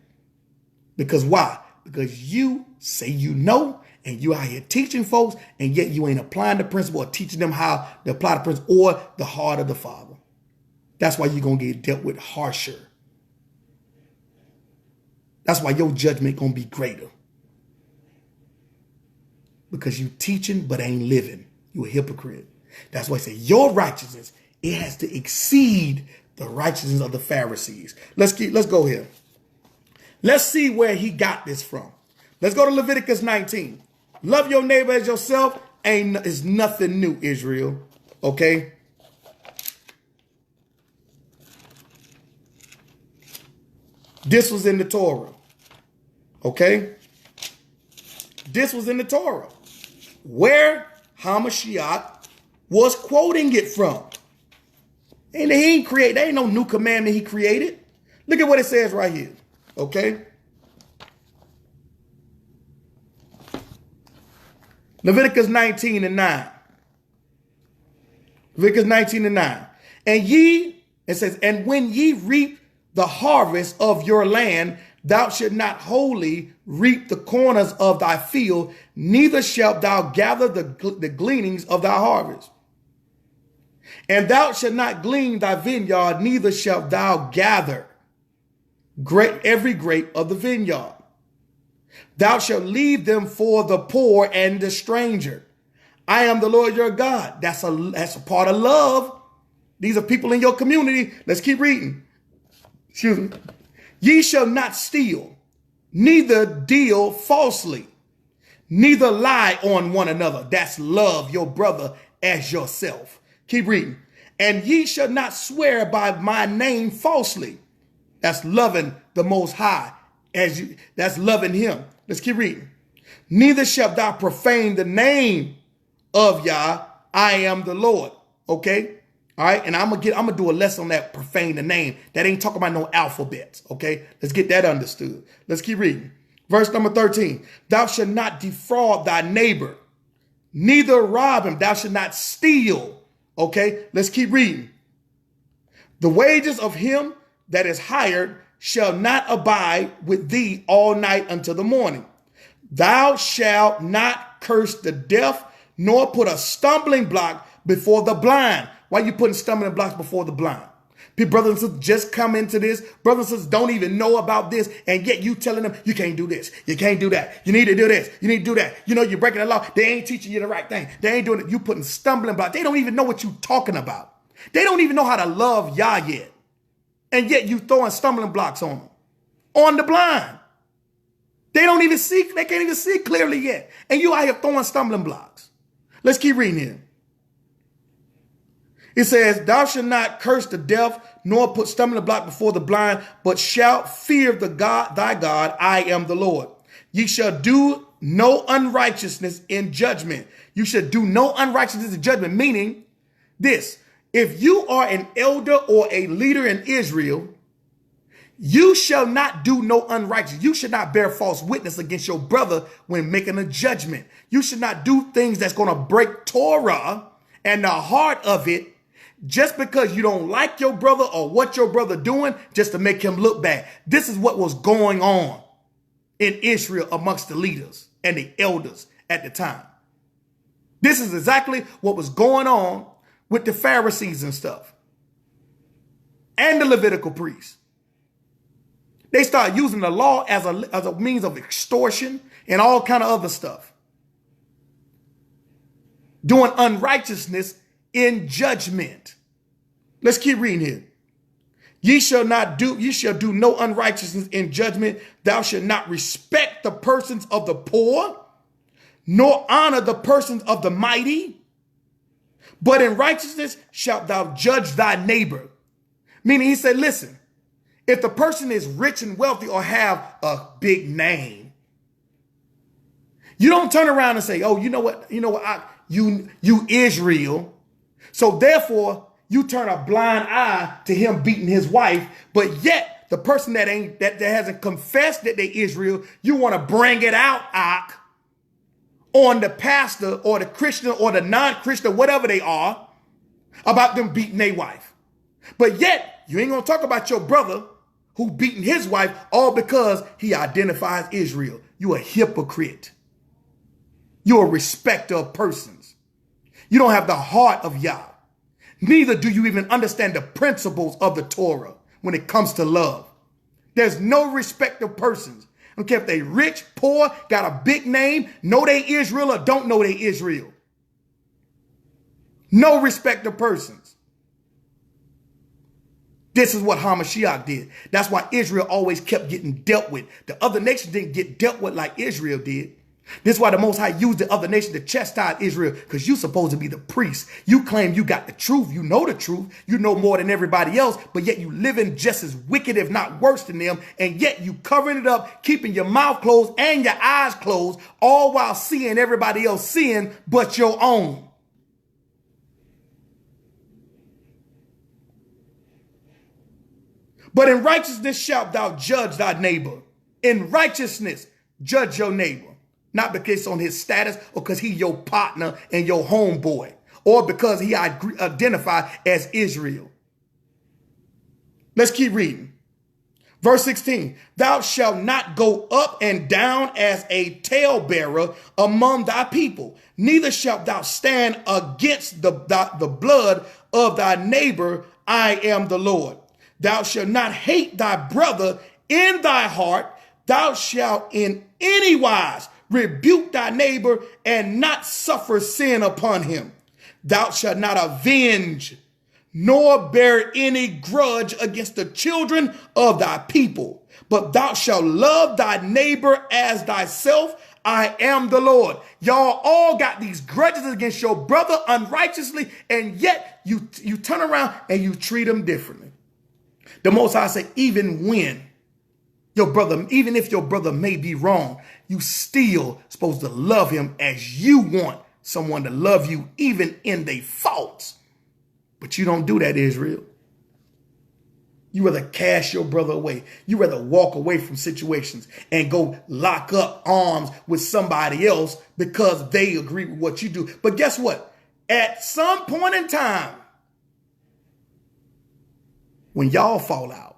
Because why? Because you say you know, and you out here teaching folks, and yet you ain't applying the principle or teaching them how to apply the principle or the heart of the Father. That's why you're going to get dealt with harsher. That's why your judgment going to be greater. Because you teaching but ain't living. You a hypocrite. That's why I say your righteousness, it has to exceed the righteousness of the Pharisees. Let's go here. Let's see where he got this from. Let's go to Leviticus 19. Love your neighbor as yourself is nothing new, Israel. Okay? This was in the Torah. Okay? This was in the Torah. Where Hamashiach was quoting it from. And there ain't no new commandment he created. Look at what it says right here. Okay? Leviticus 19:9. Leviticus 19:9. It says, and when ye reap the harvest of your land, thou shalt not wholly reap the corners of thy field, neither shalt thou gather the gleanings of thy harvest. And thou shalt not glean thy vineyard, neither shalt thou gather every grape of the vineyard. Thou shalt leave them for the poor and the stranger. I am the Lord your God. That's a part of love. These are people in your community. Let's keep reading. Excuse me. Ye shall not steal, neither deal falsely, neither lie on one another. That's love your brother as yourself. Keep reading. And ye shall not swear by my name falsely. That's loving the Most High. That's loving him. Let's keep reading. Neither shalt thou profane the name of Yah. I am the Lord. Okay. All right. And I'm gonna do a lesson on that, profane the name. That ain't talking about no alphabets. Okay. Let's get that understood. Let's keep reading. Verse number 13. Thou shalt not defraud thy neighbor, neither rob him. Thou shalt not steal. Okay. Let's keep reading. The wages of him that is hired shall not abide with thee all night until the morning. Thou shalt not curse the deaf, nor put a stumbling block before the blind. Why are you putting stumbling blocks before the blind? People, brothers and sisters, just come into this. Brothers and sisters don't even know about this, and yet you telling them, you can't do this, you can't do that, you need to do this, you need to do that. You know, you're breaking the law. They ain't teaching you the right thing. They ain't doing it. You putting stumbling blocks. They don't even know what you're talking about. They don't even know how to love Yah yet. And yet you throwing stumbling blocks on them, on the blind. They don't even see, they can't even see clearly yet. And you out here throwing stumbling blocks. Let's keep reading here. It says, thou shalt not curse the deaf, nor put stumbling block before the blind, but shalt fear thy God. I am the Lord. Ye shall do no unrighteousness in judgment. You shall do no unrighteousness in judgment, meaning this. If you are an elder or a leader in Israel, You shall not do no unrighteous. You should not bear false witness against your brother when making a judgment. You should not do things that's going to break Torah and the heart of it just because you don't like your brother or what your brother doing just to make him look bad. This is what was going on in Israel amongst the leaders and the elders at the time. This is exactly what was going on with the Pharisees and stuff and the Levitical priests. They start using the law as a means of extortion and all kind of other stuff. Doing unrighteousness in judgment. Let's keep reading here. Ye shall do no unrighteousness in judgment. Thou shalt not respect the persons of the poor, nor honor the persons of the mighty. But in righteousness shalt thou judge thy neighbor. Meaning he said, listen, if the person is rich and wealthy or have a big name, you don't turn around and say, oh, you know what, you Israel. So therefore you turn a blind eye to him beating his wife, but yet the person that hasn't confessed that they Israel, you want to bring it out, on the pastor or the Christian or the non-Christian, whatever they are, about them beating their wife. But yet you ain't going to talk about your brother who beating his wife all because he identifies Israel. You a hypocrite. You're a respecter of persons. You don't have the heart of Yah. Neither do you even understand the principles of the Torah when it comes to love. There's no respect of persons. I don't care if they rich, poor, got a big name, know they Israel or don't know they Israel. No respect of persons. This is what Hamashiach did. That's why Israel always kept getting dealt with. The other nations didn't get dealt with like Israel did. This is why the Most High used the other nation to chastise Israel, because you're supposed to be the priest. You claim you got the truth. You know the truth. You know more than everybody else, but yet you living just as wicked, if not worse than them. And yet you covering it up, keeping your mouth closed and your eyes closed, all while seeing everybody else sin but your own. But in righteousness shalt thou judge thy neighbor. In righteousness, judge your neighbor. Not because on his status or because he your partner and your homeboy, or because he identified as Israel. Let's keep reading. Verse 16, thou shalt not go up and down as a talebearer among thy people, neither shalt thou stand against the blood of thy neighbor. I am the Lord. Thou shalt not hate thy brother in thy heart. Thou shalt in any wise rebuke thy neighbor and not suffer sin upon him. Thou shalt not avenge nor bear any grudge against the children of thy people, but thou shalt love thy neighbor as thyself. I am the Lord. Y'all all got these grudges against your brother unrighteously, and yet you turn around and you treat him differently. The Most High say, even if your brother may be wrong, you still supposed to love him as you want someone to love you, even in their faults. But you don't do that, Israel. You rather cast your brother away. You rather walk away from situations and go lock up arms with somebody else because they agree with what you do. But guess what? At some point in time, when y'all fall out,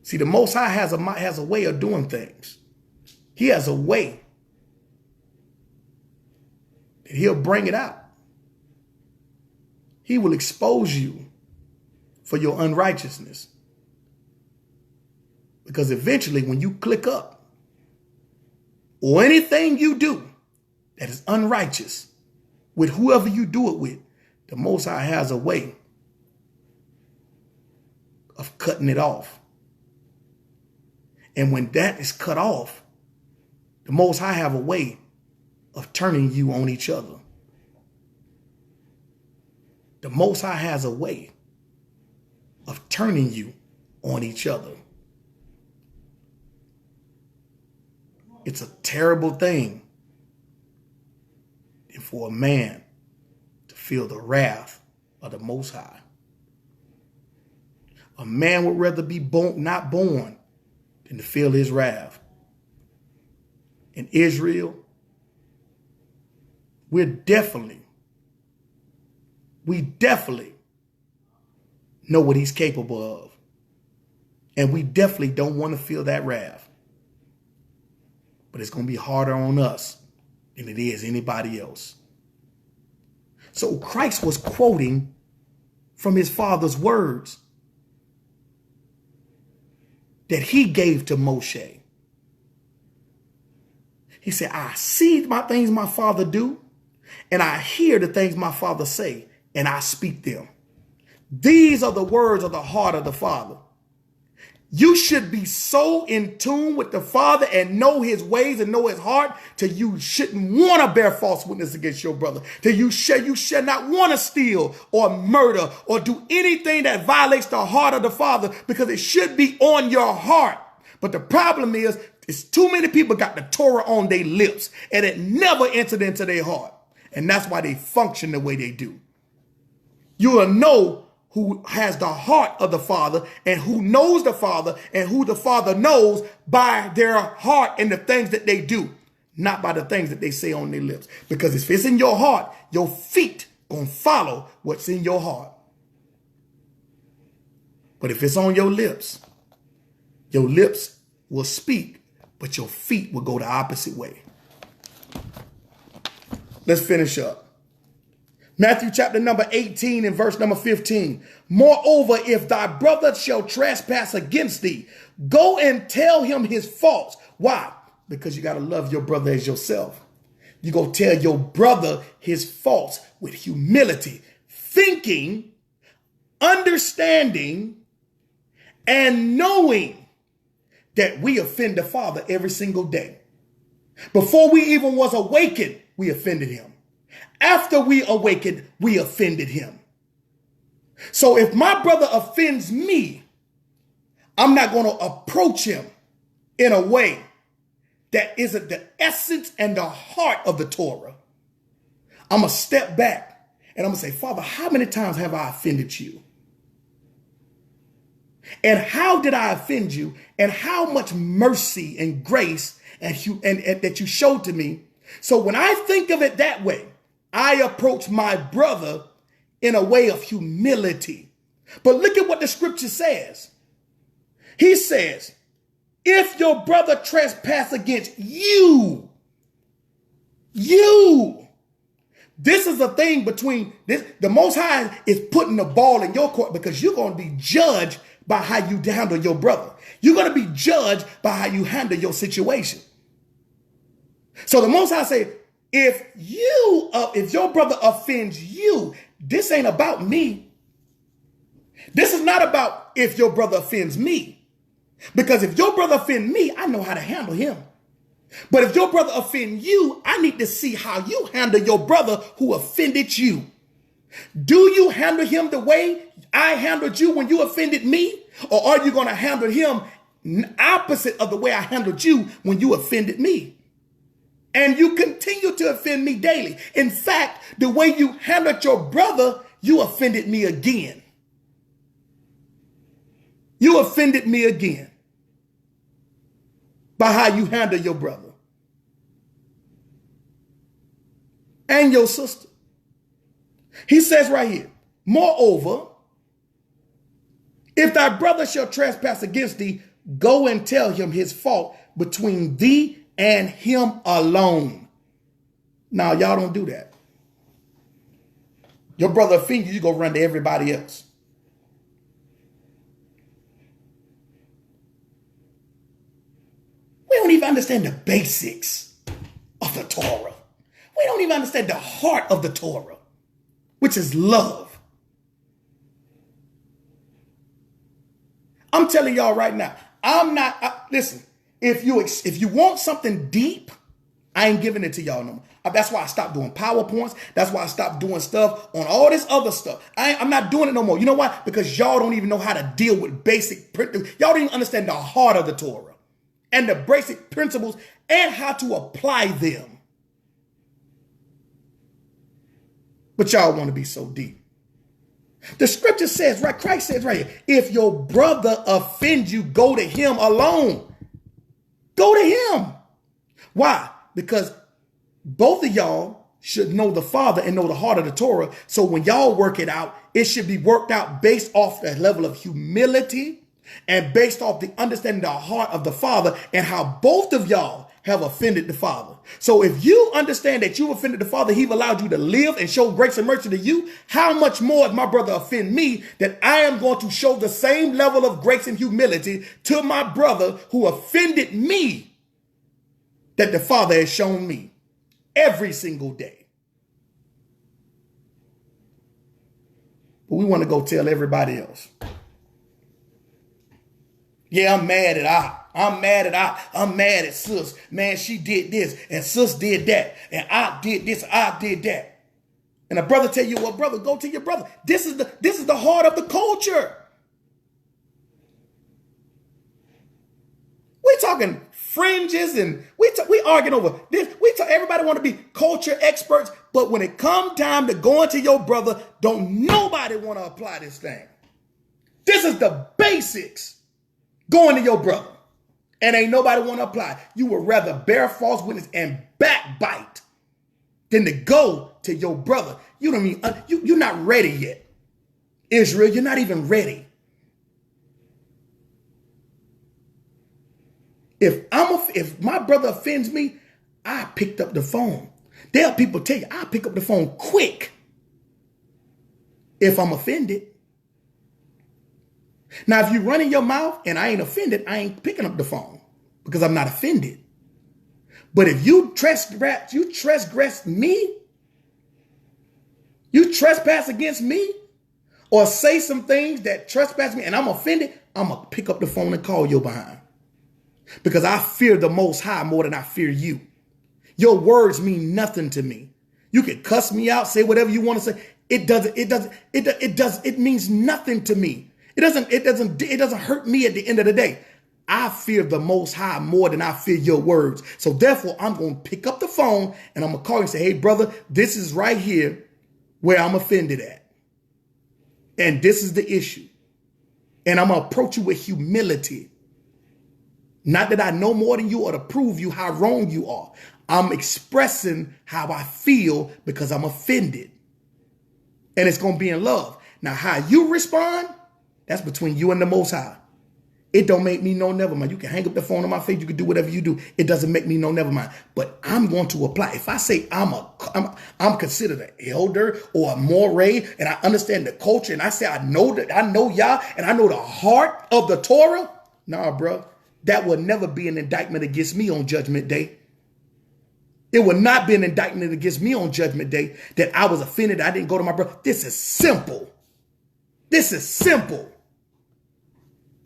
see, the Most High has a way of doing things. He has a way that he'll bring it out. He will expose you for your unrighteousness. Because eventually when you click up, or anything you do that is unrighteous with whoever you do it with, the Most High has a way of cutting it off. And when that is cut off, the Most High have a way of turning you on each other. The Most High has a way of turning you on each other. It's a terrible thing for a man to feel the wrath of the Most High. A man would rather be not born than to feel his wrath. In Israel, we definitely know what he's capable of. And we definitely don't want to feel that wrath. But it's going to be harder on us than it is anybody else. So Christ was quoting from his Father's words that he gave to Moshe. He said, I see my things my Father do, and I hear the things my Father say, and I speak them. These are the words of the heart of the Father. You should be so in tune with the Father and know his ways and know his heart till you shouldn't want to bear false witness against your brother. Till you shall not want to steal or murder or do anything that violates the heart of the Father, because it should be on your heart. But the problem is too many people got the Torah on their lips and it never entered into their heart. And that's why they function the way they do. You will know who has the heart of the Father and who knows the Father and who the Father knows by their heart and the things that they do, not by the things that they say on their lips. Because if it's in your heart, your feet gonna follow what's in your heart. But if it's on your lips will speak, but your feet will go the opposite way. Let's finish up. Matthew chapter number 18 and verse number 15. Moreover, if thy brother shall trespass against thee, go and tell him his faults. Why? Because you got to love your brother as yourself. You go tell your brother his faults with humility, thinking, understanding, and knowing that we offend the Father every single day. Before we even was awakened, we offended him. After we awakened, we offended him. So if my brother offends me, I'm not going to approach him in a way that isn't the essence and the heart of the Torah. I'm going to step back and I'm going to say, Father, how many times have I offended you? And how did I offend you? And how much mercy and grace and that you showed to me? So when I think of it that way, I approach my brother in a way of humility. But look at what the scripture says. He says, if your brother trespass against you, this is the thing between this. The Most High is putting the ball in your court because you're going to be judged by how you handle your brother. You're going to be judged by how you handle your situation. So the Most High say, if your brother offends you, this ain't about me. This is not about if your brother offends me. Because if your brother offends me, I know how to handle him. But if your brother offends you, I need to see how you handle your brother who offended you. Do you handle him the way I handled you when you offended me? Or are you going to handle him opposite of the way I handled you when you offended me? And you continue to offend me daily. In fact, the way you handled your brother, you offended me again. You offended me again by how you handle your brother and your sister. He says right here, moreover, if thy brother shall trespass against thee, go and tell him his fault between thee and him alone. Now, y'all don't do that. Your brother offends you, you go run to everybody else. We don't even understand the basics of the Torah. We don't even understand the heart of the Torah, which is love. I'm telling y'all right now, listen, if you want something deep, I ain't giving it to y'all no more. That's why I stopped doing PowerPoints. That's why I stopped doing stuff on all this other stuff. I'm not doing it no more. You know why? Because y'all don't even know how to deal with basic principles. Y'all don't even understand the heart of the Torah and the basic principles and how to apply them. But y'all want to be so deep. The scripture says, right? Christ says right here, if your brother offends you, go to him alone. Go to him. Why? Because both of y'all should know the Father and know the heart of the Torah. So when y'all work it out, it should be worked out based off the level of humility and based off the understanding the heart of the Father and how both of y'all have offended the Father. So if you understand that you offended the Father, He allowed you to live and show grace and mercy to you, how much more if my brother offend me, that I am going to show the same level of grace and humility to my brother who offended me that the Father has shown me every single day. But we want to go tell everybody else. Yeah, I'm mad at I'm mad at sis. Man, she did this and sis did that. And I did this, I did that. And a brother tell you, well, brother, go to your brother. This is the heart of the culture. We're talking fringes and we arguing over this. Everybody want to be culture experts, but when it come time to going to your brother, don't nobody want to apply this thing. This is the basics. Going to your brother, and ain't nobody want to apply. You would rather bear false witness and backbite than to go to your brother. You don't mean you're not ready yet, Israel. You're not even ready. If my brother offends me, I picked up the phone. There are people tell you I pick up the phone quick if I'm offended. Now, if you run in your mouth and I ain't offended, I ain't picking up the phone because I'm not offended. But if you transgress me, you trespass against me, or say some things that trespass me and I'm offended, I'm going to pick up the phone and call you behind. Because I fear the Most High more than I fear you. Your words mean nothing to me. You can cuss me out, say whatever you want to say. It means nothing to me. It doesn't hurt me at the end of the day. I fear the Most High more than I fear your words. So therefore, I'm going to pick up the phone and I'm going to call you and say, hey, brother, this is right here where I'm offended at. And this is the issue. And I'm going to approach you with humility. Not that I know more than you or to prove you how wrong you are. I'm expressing how I feel because I'm offended. And it's going to be in love. Now, how you respond, that's between you and the Most High. It don't make me no never mind. You can hang up the phone on my face. You can do whatever you do. It doesn't make me no never mind. But I'm going to apply. If I say I'm considered an elder or a moray, and I understand the culture, and I say I know Yah, and I know the heart of the Torah. Nah, bro, that will never be an indictment against me on Judgment Day. It will not be an indictment against me on Judgment Day that I was offended. I didn't go to my brother. This is simple. This is simple.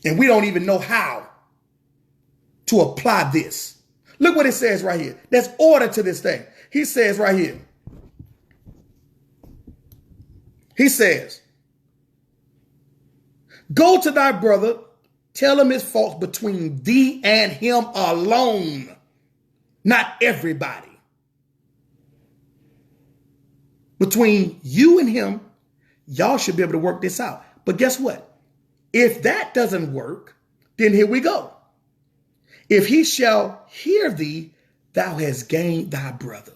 And we don't even know how to apply this. Look what it says right here. There's order to this thing. He says right here. He says, go to thy brother, tell him his faults between thee and him alone, not everybody. Between you and him, y'all should be able to work this out. But guess what? If that doesn't work, then here we go. If he shall hear thee, thou hast gained thy brother.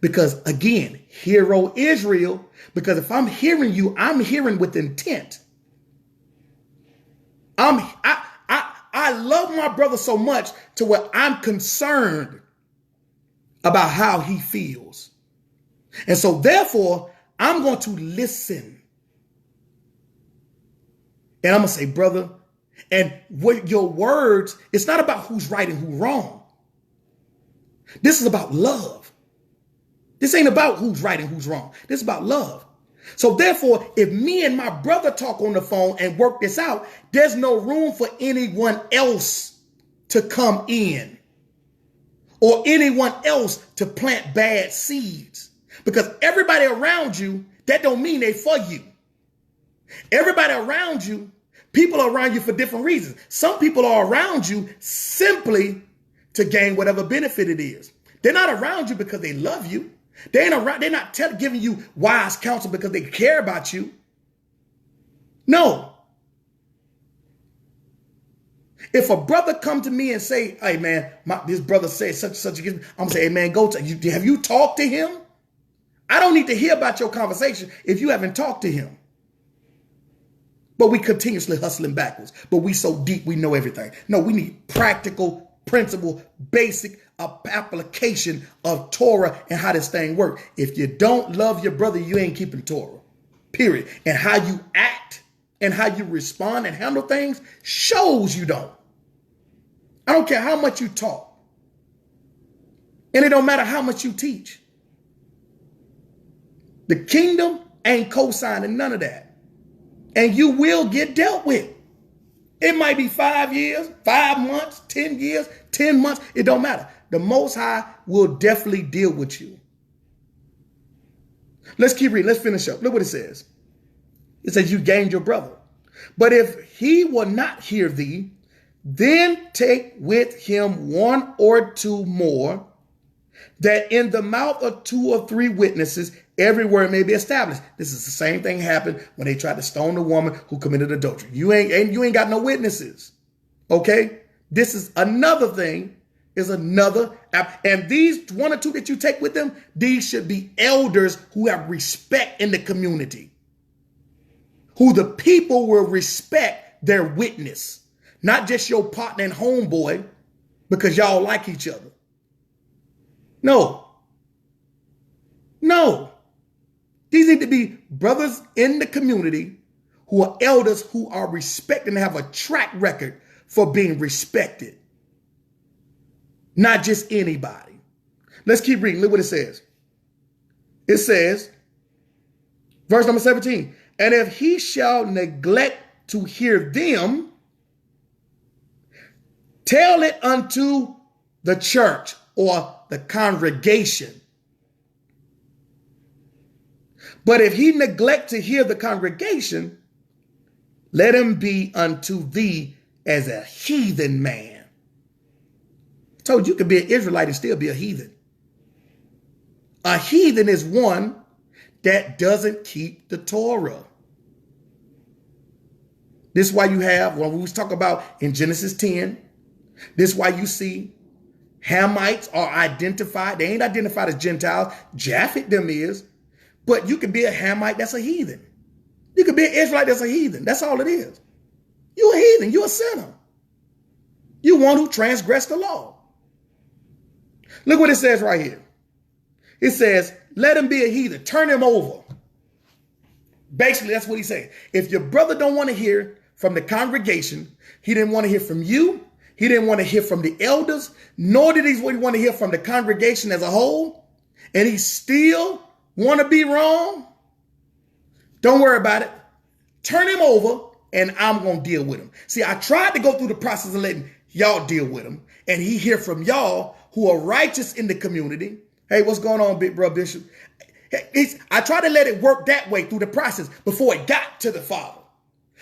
Because again, hear, O Israel, because if I'm hearing you, I'm hearing with intent. I love my brother so much to where I'm concerned about how he feels. And so therefore, I'm going to listen. And I'm going to say, brother, and what your words, it's not about who's right and who's wrong. This is about love. This ain't about who's right and who's wrong. This is about love. So therefore, if me and my brother talk on the phone and work this out, there's no room for anyone else to come in or anyone else to plant bad seeds. Because everybody around you, that don't mean they for you. Everybody around you, people are around you for different reasons. Some people are around you simply to gain whatever benefit it is. They're not around you because they love you. They ain't around. They're not giving you wise counsel because they care about you. No. If a brother come to me and say, hey man, this brother said such and such against me, I'm gonna say, hey man, have you talked to him? I don't need to hear about your conversation if you haven't talked to him. But we continuously hustling backwards. But we so deep we know everything. No, we need practical, principle, basic application of Torah and how this thing works. If you don't love your brother, you ain't keeping Torah. Period. And how you act and how you respond and handle things shows you don't. I don't care how much you talk. And it don't matter how much you teach. The kingdom ain't co-signing none of that. And you will get dealt with. It might be 5 years, 5 months, 10 years, 10 months. It don't matter. The Most High will definitely deal with you. Let's keep reading. Let's finish up. Look what it says. It says you gained your brother. But if he will not hear thee, then take with him 1 or 2 more, that in the mouth of 2 or 3 witnesses, every word may be established. This is the same thing happened when they tried to stone the woman who committed adultery. You ain't got no witnesses. Okay? This is another thing, and these 1 or 2 that you take with them, these should be elders who have respect in the community, who the people will respect their witness. Not just your partner and homeboy because y'all like each other. No. These need to be brothers in the community who are elders who are respected and have a track record for being respected. Not just anybody. Let's keep reading. Look what it says. It says, verse number 17, and if he shall neglect to hear them, tell it unto the church or the congregation. But if he neglect to hear the congregation, let him be unto thee as a heathen man. I told you could be an Israelite and still be a heathen. A heathen is one that doesn't keep the Torah. This is why you have, when we was talking about in Genesis 10, this is why you see Hamites are identified. They ain't identified as Gentiles. Japhet them is. But you could be a Hamite that's a heathen. You could be an Israelite that's a heathen. That's all it is. You're a heathen. You're a sinner. You're one who transgressed the law. Look what it says right here. It says, let him be a heathen. Turn him over. Basically, that's what he's saying. If your brother don't want to hear from the congregation, he didn't want to hear from you, he didn't want to hear from the elders, nor did he want to hear from the congregation as a whole, and he still want to be wrong, don't worry about it. Turn him over, and I'm going to deal with him. See, I tried to go through the process of letting y'all deal with him, and he hear from y'all who are righteous in the community. Hey, what's going on, big bro Bishop? I tried to let it work that way through the process before it got to the Father.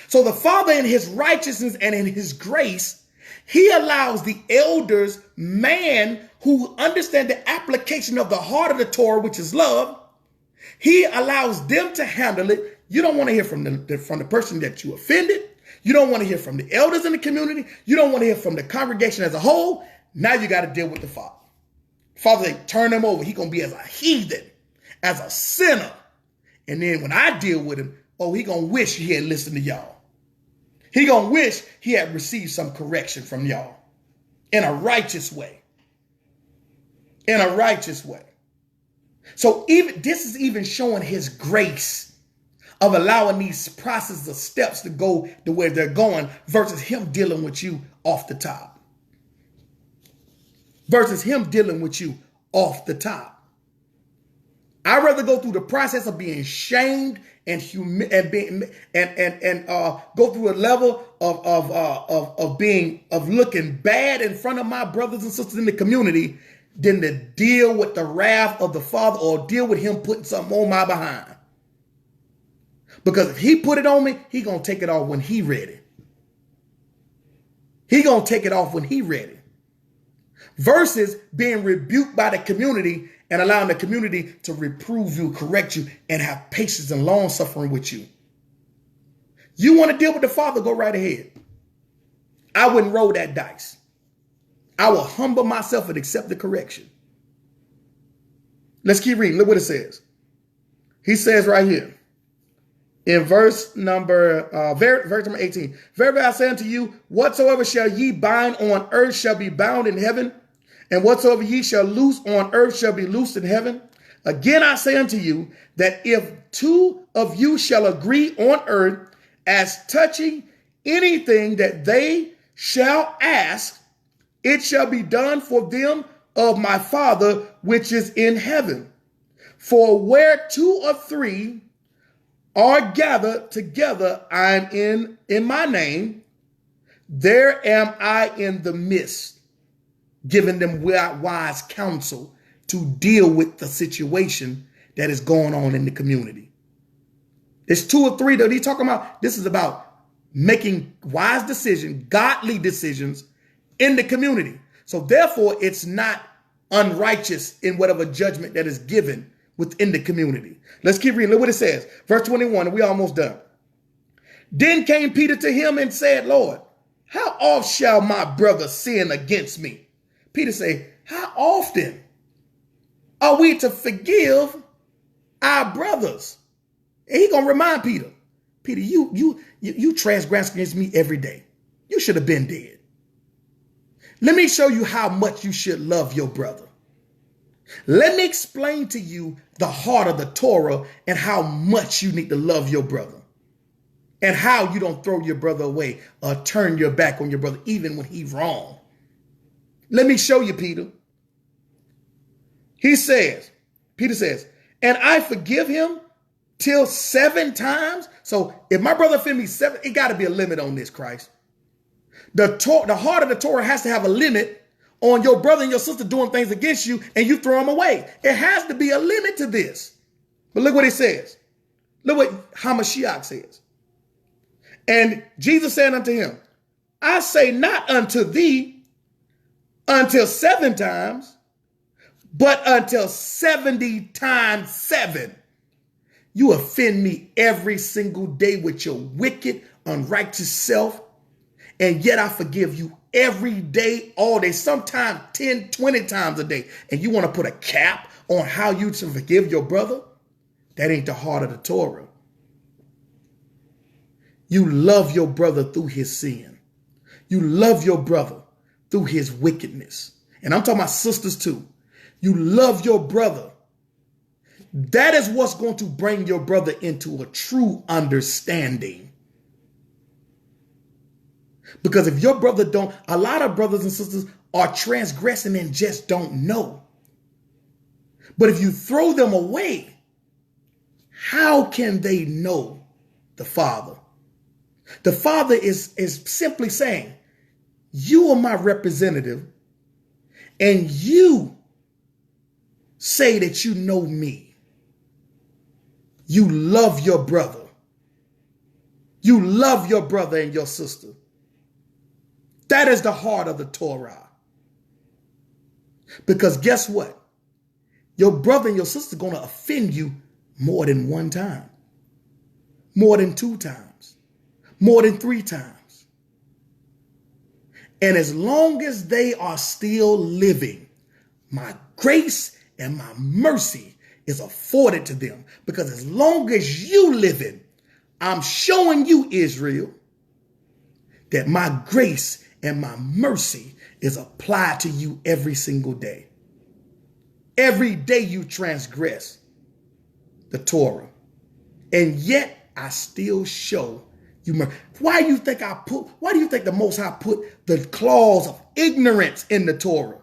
So the Father in his righteousness and in his grace, he allows the elders, man who understand the application of the heart of the Torah, which is love. He allows them to handle it. You don't want to hear from the person that you offended. You don't want to hear from the elders in the community. You don't want to hear from the congregation as a whole. Now you got to deal with the Father. Father, they turn him over. He's going to be as a heathen, as a sinner. And then when I deal with him, he going to wish he had listened to y'all. He going to wish he had received some correction from y'all in a righteous way. In a righteous way. So even this is even showing his grace of allowing these processes of steps to go the way they're going versus him dealing with you off the top. Versus him dealing with you off the top. I'd rather go through the process of being shamed and go through a level of looking bad in front of my brothers and sisters in the community than to deal with the wrath of the Father or deal with him putting something on my behind. Because if he put it on me, he gonna take it off when he ready. He gonna take it off when he ready. Versus being rebuked by the community and allowing the community to reprove you, correct you, and have patience and long suffering with you. You want to deal with the Father, go right ahead. I wouldn't roll that dice. I will humble myself and accept the correction. Let's keep reading. Look what it says. He says right here in verse number 18, verily I say unto you, whatsoever shall ye bind on earth shall be bound in heaven, and whatsoever ye shall loose on earth shall be loosed in heaven. Again I say unto you, that if two of you shall agree on earth as touching anything that they shall ask, it shall be done for them of my Father which is in heaven. For where two or three are gathered together, I am in my name, there am I in the midst, giving them wise counsel to deal with the situation that is going on in the community. It's two or three that he's talking about. This is about making wise decisions, godly decisions in the community. So therefore, it's not unrighteous in whatever judgment that is given within the community. Let's keep reading. Look what it says. Verse 21, and we almost done. Then came Peter to him and said, Lord, how oft shall my brother sin against me? Peter said, how often are we to forgive our brothers? And he gonna remind Peter, Peter, you transgress against me every day. You should have been dead. Let me show you how much you should love your brother. Let me explain to you the heart of the Torah and how much you need to love your brother and how you don't throw your brother away or turn your back on your brother even when he's wrong. Let me show you, Peter. Peter says, and I forgive him till 7 times. So if my brother offend me 7, it got to be a limit on this, Christ. The heart of the Torah has to have a limit on your brother and your sister doing things against you and you throw them away. It has to be a limit to this. But look what it says. Look what Hamashiach says. And Jesus said unto him, I say not unto thee until 7 times, but until 70 times 7. You offend me every single day with your wicked, unrighteous self, and yet I forgive you every day, all day, sometimes 10, 20 times a day. And you want to put a cap on how you to forgive your brother? That ain't the heart of the Torah. You love your brother through his sin. You love your brother through his wickedness. And I'm talking about sisters too. You love your brother. That is what's going to bring your brother into a true understanding. Because if your brother don't, a lot of brothers and sisters are transgressing and just don't know. But if you throw them away, how can they know the Father? The Father is simply saying, you are my representative, and you say that you know me. You love your brother. You love your brother and your sister. That is the heart of the Torah. Because guess what? Your brother and your sister are going to offend you more than 1 time, more than 2 times, more than 3 times. And as long as they are still living, my grace and my mercy is afforded to them. Because as long as you living, I'm showing you, Israel, that my grace and my mercy is applied to you every single day. Every day you transgress the Torah. And yet I still show you mercy. Why do you think the Most High put the clause of ignorance in the Torah?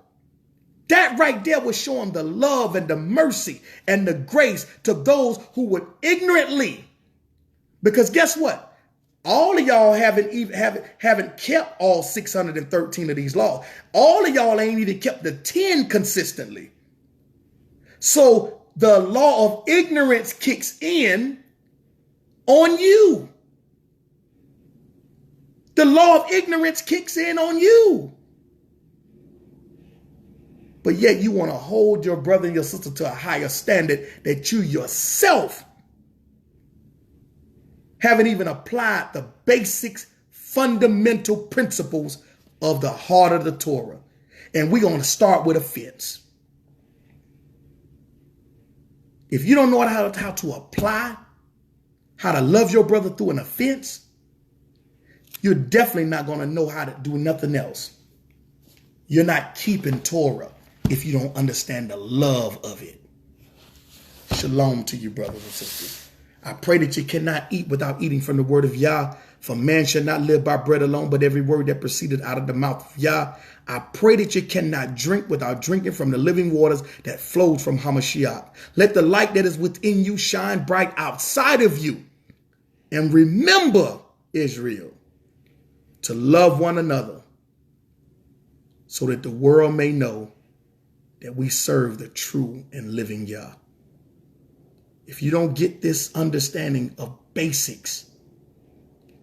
That right there was showing the love and the mercy and the grace to those who would ignorantly. Because guess what? All of y'all haven't kept all 613 of these laws. All of y'all ain't even kept the 10 consistently. So the law of ignorance kicks in on you. The law of ignorance kicks in on you. But yet you want to hold your brother and your sister to a higher standard that you yourself haven't even applied the basics, fundamental principles of the heart of the Torah. And we're going to start with offense. If you don't know how to apply, how to love your brother through an offense, you're definitely not going to know how to do nothing else. You're not keeping Torah if you don't understand the love of it. Shalom to you, brothers and sisters. I pray that you cannot eat without eating from the word of Yah. For man shall not live by bread alone, but every word that proceeded out of the mouth of Yah. I pray that you cannot drink without drinking from the living waters that flowed from Hamashiach. Let the light that is within you shine bright outside of you. And remember, Israel, to love one another so that the world may know that we serve the true and living Yah. If you don't get this understanding of basics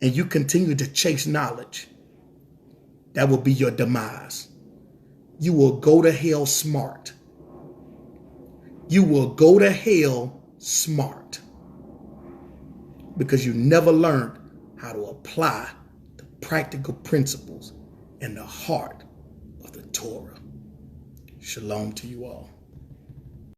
and you continue to chase knowledge, that will be your demise. You will go to hell smart. You will go to hell smart because you never learned how to apply the practical principles and the heart of the Torah. Shalom to you all.